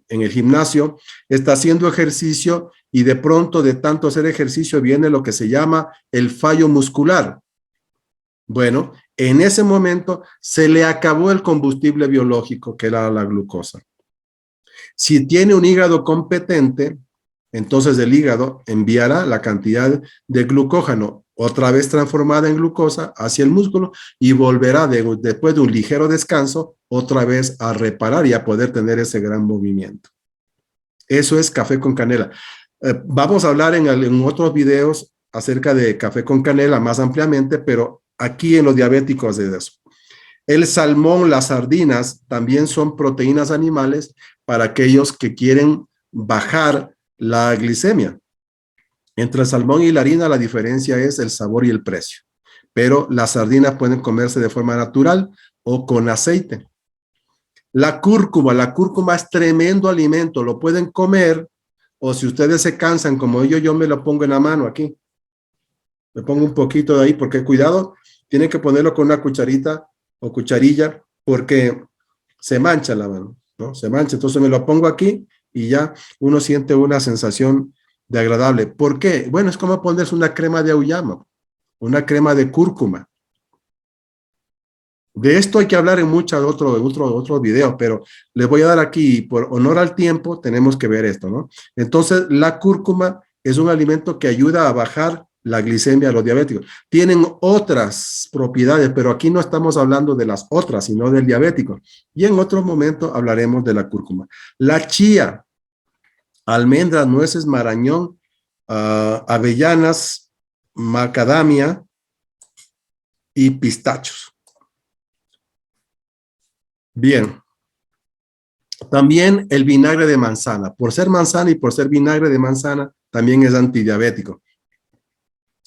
el gimnasio, está haciendo ejercicio y de pronto de tanto hacer ejercicio viene lo que se llama el fallo muscular. Bueno, en ese momento se le acabó el combustible biológico que era la glucosa. Si tiene un hígado competente, entonces el hígado enviará la cantidad de glucógeno otra vez transformada en glucosa hacia el músculo y volverá después de un ligero descanso otra vez a reparar y a poder tener ese gran movimiento. Eso es café con canela. Vamos a hablar en otros videos acerca de café con canela más ampliamente, pero aquí en los diabéticos es eso. El salmón, las sardinas también son proteínas animales para aquellos que quieren bajar la glicemia. Entre el salmón y la harina la diferencia es el sabor y el precio. Pero las sardinas pueden comerse de forma natural o con aceite. La cúrcuma es tremendo alimento, lo pueden comer o si ustedes se cansan como yo me lo pongo en la mano aquí. Me pongo un poquito de ahí porque cuidado, tienen que ponerlo con una cucharita o cucharilla porque se mancha la mano, ¿no? Se mancha, entonces me lo pongo aquí y ya uno siente una sensación de agradable. ¿Por qué? Bueno, es como ponerse una crema de auyama, una crema de cúrcuma. De esto hay que hablar en otro video, pero les voy a dar aquí, por honor al tiempo, tenemos que ver esto, ¿no? Entonces, la cúrcuma es un alimento que ayuda a bajar la glicemia a los diabéticos. Tienen otras propiedades, pero aquí no estamos hablando de las otras, sino del diabético. Y en otro momento hablaremos de la cúrcuma. La chía, almendras, nueces, marañón, avellanas, macadamia y pistachos. Bien. También el vinagre de manzana. Por ser manzana y por ser vinagre de manzana, también es antidiabético.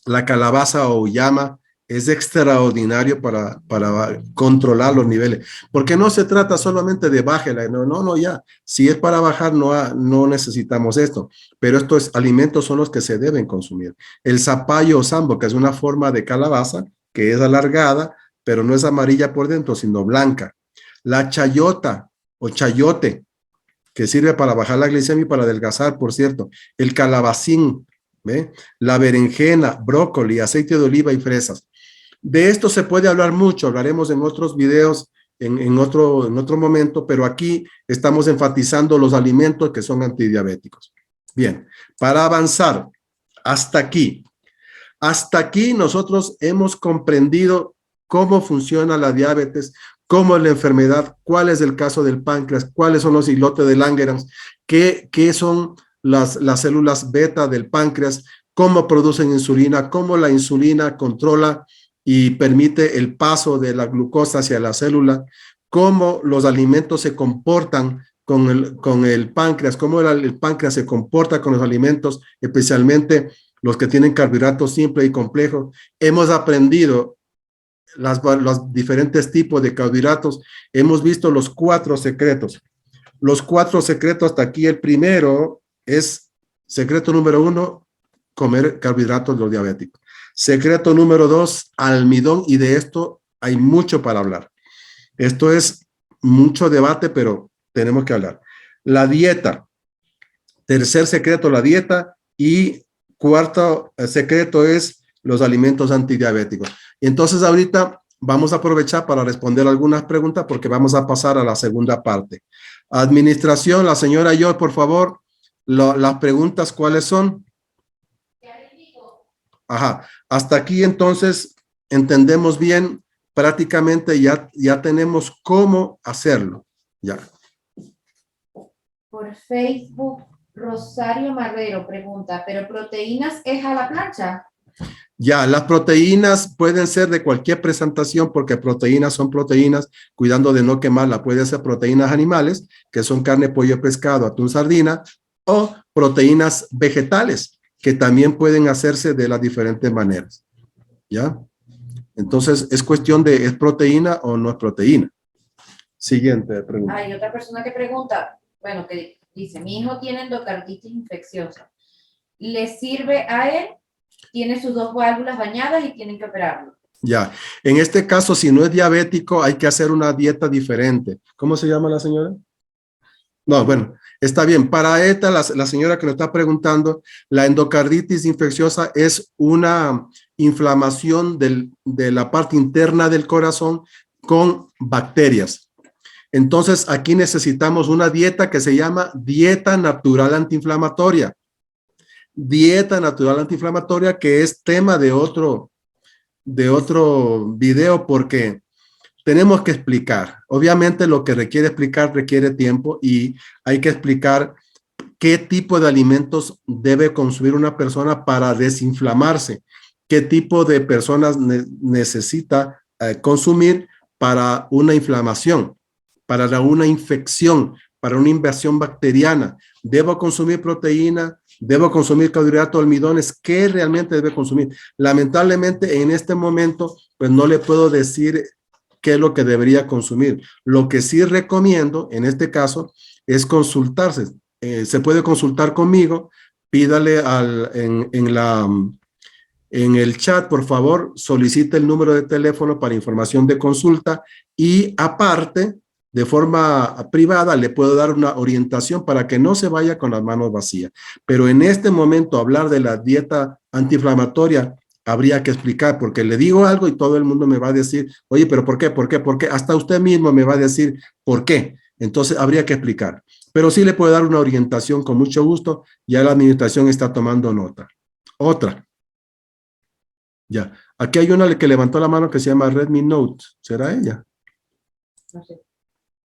La calabaza o uyama es extraordinario para controlar los niveles. Porque no se trata solamente de bájela. No, ya. Si es para bajar, no necesitamos esto. Pero estos alimentos son los que se deben consumir. El zapallo o sambo, que es una forma de calabaza, que es alargada, pero no es amarilla por dentro, sino blanca. La chayota o chayote, que sirve para bajar la glicemia y para adelgazar, por cierto. El calabacín, ¿ve? La berenjena, brócoli, aceite de oliva y fresas. De esto se puede hablar mucho, hablaremos en otros videos en otro momento, pero aquí estamos enfatizando los alimentos que son antidiabéticos. Bien, para avanzar, hasta aquí nosotros hemos comprendido cómo funciona la diabetes, cómo es la enfermedad, cuál es el caso del páncreas, cuáles son los islotes de Langerhans, qué son las células beta del páncreas, cómo producen insulina, cómo la insulina controla y permite el paso de la glucosa hacia la célula, cómo los alimentos se comportan con el páncreas, cómo el páncreas se comporta con los alimentos, especialmente los que tienen carbohidratos simples y complejos. Hemos aprendido los diferentes tipos de carbohidratos. Hemos visto los 4 secretos. Los 4 secretos, hasta aquí el primero es, secreto número 1, comer carbohidratos los diabéticos. Secreto número 2, almidón, y de esto hay mucho para hablar. Esto es mucho debate, pero tenemos que hablar. La dieta. Tercer secreto, la dieta. Y cuarto secreto es los alimentos antidiabéticos. Y entonces ahorita vamos a aprovechar para responder algunas preguntas porque vamos a pasar a la segunda parte. Administración, la señora Joy, por favor, las preguntas, ¿cuáles son? Ajá, hasta aquí entonces entendemos bien, prácticamente ya tenemos cómo hacerlo. Ya. Por Facebook, Rosario Marrero pregunta, ¿pero proteínas es a la plancha? Ya, las proteínas pueden ser de cualquier presentación porque proteínas son proteínas, cuidando de no quemarla. Puede ser proteínas animales, que son carne, pollo, pescado, atún, sardina, o proteínas vegetales, que también pueden hacerse de las diferentes maneras. ¿Ya? Entonces, es cuestión de, ¿es proteína o no es proteína? Siguiente pregunta. Hay otra persona que pregunta, bueno, que dice, mi hijo tiene endocarditis infecciosa. ¿Le sirve a él? Tiene sus 2 válvulas dañadas y tienen que operarlo. Ya, en este caso, si no es diabético, hay que hacer una dieta diferente. ¿Cómo se llama la señora? No, bueno, está bien. Para esta, la señora que lo está preguntando, la endocarditis infecciosa es una inflamación de la parte interna del corazón con bacterias. Entonces, aquí necesitamos una dieta que se llama dieta natural antiinflamatoria. Dieta natural antiinflamatoria, que es tema de otro video, porque tenemos que explicar. Obviamente lo que requiere explicar requiere tiempo y hay que explicar qué tipo de alimentos debe consumir una persona para desinflamarse, qué tipo de personas necesita consumir para una inflamación, para una infección, para una invasión bacteriana. ¿Debo consumir proteína? ¿Debo consumir carbohidratos, almidones? ¿Qué realmente debe consumir? Lamentablemente en este momento, pues no le puedo decir qué es lo que debería consumir. Lo que sí recomiendo en este caso es consultarse. Se puede consultar conmigo, pídale en el chat, por favor, solicite el número de teléfono para información de consulta y aparte, de forma privada, le puedo dar una orientación para que no se vaya con las manos vacías. Pero en este momento, hablar de la dieta antiinflamatoria, habría que explicar, porque le digo algo y todo el mundo me va a decir, oye, pero ¿por qué? ¿Por qué? ¿Por qué? Hasta usted mismo me va a decir, ¿por qué? Entonces, habría que explicar. Pero sí le puedo dar una orientación con mucho gusto, ya la administración está tomando nota. Otra. Ya. Aquí hay una que levantó la mano que se llama Redmi Note. ¿Será ella? No sé.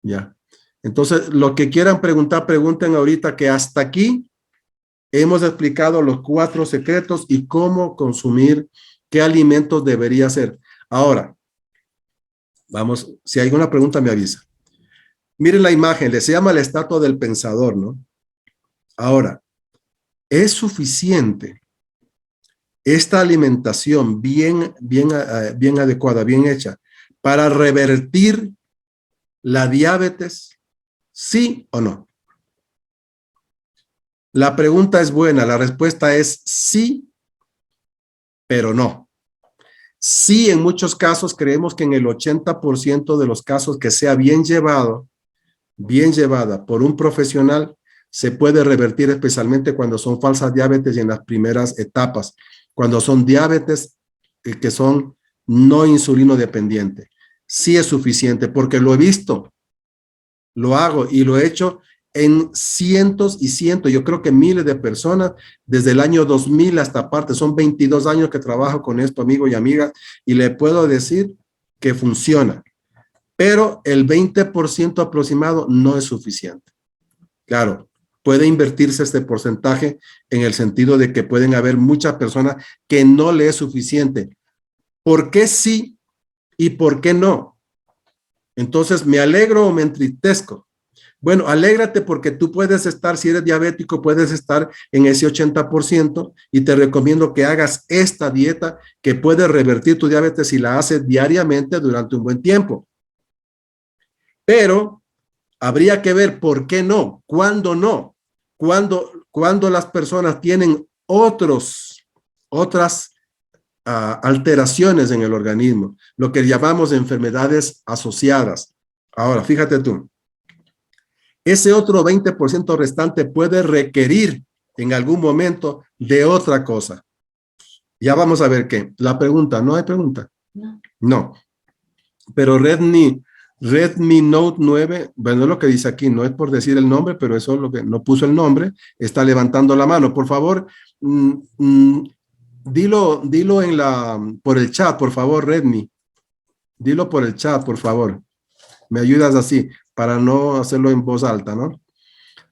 Ya. Entonces, lo que quieran preguntar, pregunten ahorita, que hasta aquí hemos explicado los 4 secretos y cómo consumir, qué alimentos debería hacer. Ahora, vamos, si hay alguna pregunta me avisa. Miren la imagen, se llama la estatua del pensador, ¿no? Ahora, ¿es suficiente esta alimentación bien adecuada, bien hecha, para revertir la diabetes? ¿Sí o no? La pregunta es buena, la respuesta es sí, pero no. Sí, en muchos casos creemos que en el 80% de los casos que sea bien llevada por un profesional, se puede revertir, especialmente cuando son falsas diabetes y en las primeras etapas, cuando son diabetes que son no insulino dependiente. Sí es suficiente porque lo he visto, lo hago y lo he hecho en cientos y cientos, yo creo que miles de personas desde el año 2000 hasta aparte. Son 22 años que trabajo con esto, amigo y amiga, y le puedo decir que funciona. Pero el 20% aproximado no es suficiente. Claro, puede invertirse este porcentaje en el sentido de que pueden haber muchas personas que no le es suficiente. ¿Por qué sí y por qué no? Entonces, ¿me alegro o me entristezco? Bueno, alégrate porque tú puedes estar, si eres diabético, puedes estar en ese 80% y te recomiendo que hagas esta dieta que puede revertir tu diabetes si la haces diariamente durante un buen tiempo. Pero habría que ver por qué no, cuándo no, cuando las personas tienen otras alteraciones en el organismo, lo que llamamos enfermedades asociadas. Ahora, fíjate tú. ese otro 20% restante puede requerir en algún momento de otra cosa. Ya vamos a ver qué. La pregunta, ¿no hay pregunta? No. No. Pero Redmi Note 9, bueno, es lo que dice aquí, no es por decir el nombre, pero eso es lo que no puso el nombre, está levantando la mano. Por favor, dilo por el chat, por favor, Redmi. Dilo por el chat, por favor. Me ayudas así, para no hacerlo en voz alta, ¿no?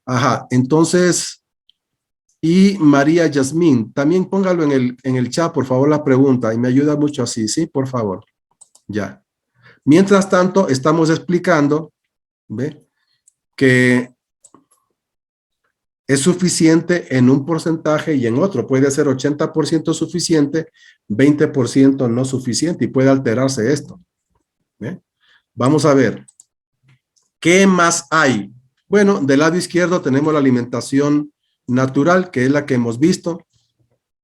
Ajá, entonces, y María Yasmín, también póngalo en el chat, por favor, la pregunta, y me ayuda mucho así, ¿sí? Por favor. Ya. Mientras tanto, estamos explicando, ¿ve? Que es suficiente en un porcentaje y en otro. Puede ser 80% suficiente, 20% no suficiente y puede alterarse esto. ¿Ve? Vamos a ver. ¿Qué más hay? Bueno, del lado izquierdo tenemos la alimentación natural, que es la que hemos visto,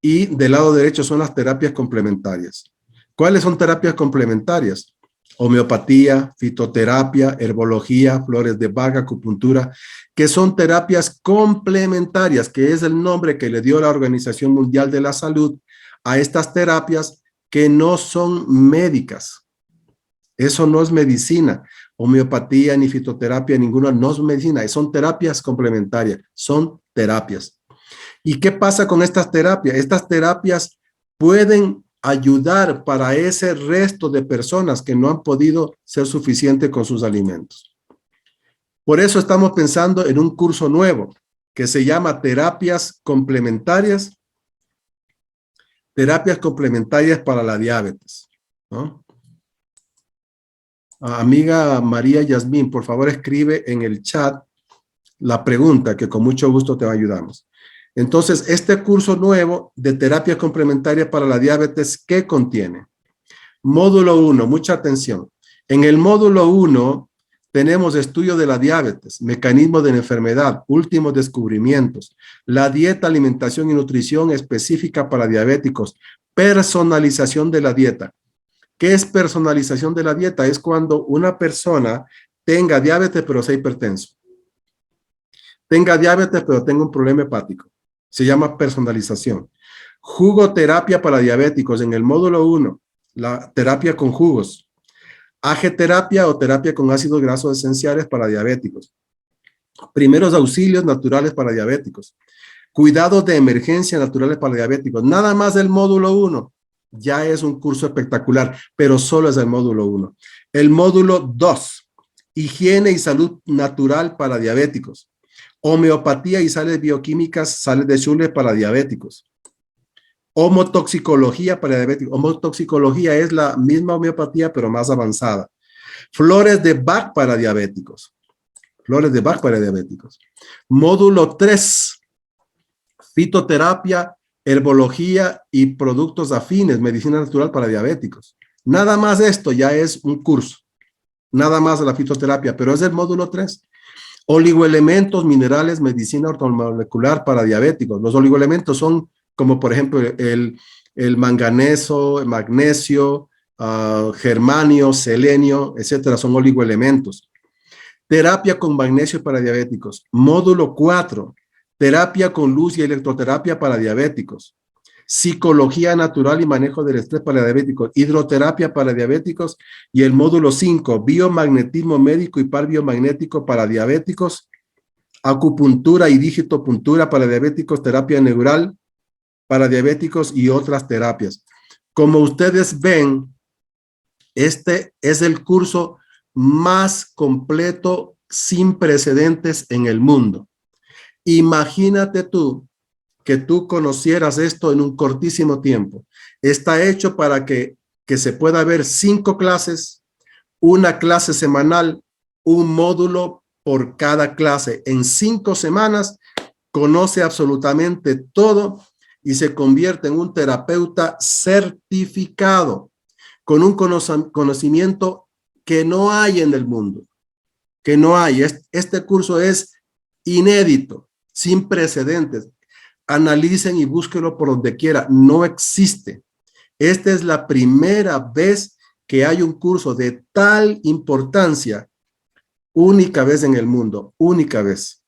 y del lado derecho son las terapias complementarias. ¿Cuáles son terapias complementarias? Homeopatía, fitoterapia, herbología, flores de Bach, acupuntura, que son terapias complementarias, que es el nombre que le dio la Organización Mundial de la Salud a estas terapias que no son médicas. Eso no es medicina. Homeopatía ni fitoterapia, ninguna no es medicina. Son terapias complementarias, son terapias. ¿Y qué pasa con estas terapias? Estas terapias pueden ayudar para ese resto de personas que no han podido ser suficientes con sus alimentos. Por eso estamos pensando en un curso nuevo que se llama Terapias Complementarias para la diabetes, ¿no? Amiga María Yasmín, por favor escribe en el chat la pregunta que con mucho gusto te ayudamos. Entonces, este curso nuevo de terapias complementarias para la diabetes, ¿qué contiene? Módulo 1, mucha atención. En el módulo 1 tenemos estudio de la diabetes, mecanismos de la enfermedad, últimos descubrimientos, la dieta, alimentación y nutrición específica para diabéticos, personalización de la dieta. ¿Qué es personalización de la dieta? Es cuando una persona tenga diabetes pero sea hipertenso. Tenga diabetes pero tenga un problema hepático. Se llama personalización. Jugoterapia para diabéticos. En el módulo 1, la terapia con jugos. Ageterapia o terapia con ácidos grasos esenciales para diabéticos. Primeros auxilios naturales para diabéticos. Cuidados de emergencia naturales para diabéticos. Nada más del módulo 1. Ya es un curso espectacular, pero solo es el módulo 1. El módulo 2. Higiene y salud natural para diabéticos. Homeopatía y sales bioquímicas, sales de Schüller para diabéticos. Homotoxicología para diabéticos. Homotoxicología es la misma homeopatía, pero más avanzada. Flores de Bach para diabéticos. Flores de Bach para diabéticos. Módulo 3. Fitoterapia, herbología y productos afines, medicina natural para diabéticos. Nada más esto ya es un curso. Nada más de la fitoterapia, pero es el módulo 3. Oligoelementos, minerales, medicina ortomolecular para diabéticos. Los oligoelementos son como por ejemplo el manganeso, el magnesio, germanio, selenio, etcétera, son oligoelementos. Terapia con magnesio para diabéticos. Módulo 4, terapia con luz y electroterapia para diabéticos. Psicología natural y manejo del estrés para diabéticos, hidroterapia para diabéticos y el módulo 5, biomagnetismo médico y par biomagnético para diabéticos, acupuntura y digitopuntura para diabéticos, terapia neural para diabéticos y otras terapias. Como ustedes ven, este es el curso más completo sin precedentes en el mundo. Imagínate tú que tú conocieras esto en un cortísimo tiempo. Está hecho para que se pueda ver 5 clases, una clase semanal, un módulo por cada clase. En 5 semanas conoce absolutamente todo y se convierte en un terapeuta certificado con un conocimiento que no hay en el mundo, que no hay. Este curso es inédito, sin precedentes. Analicen y búsquenlo por donde quiera. No existe. Esta es la primera vez que hay un curso de tal importancia única vez en el mundo, única vez.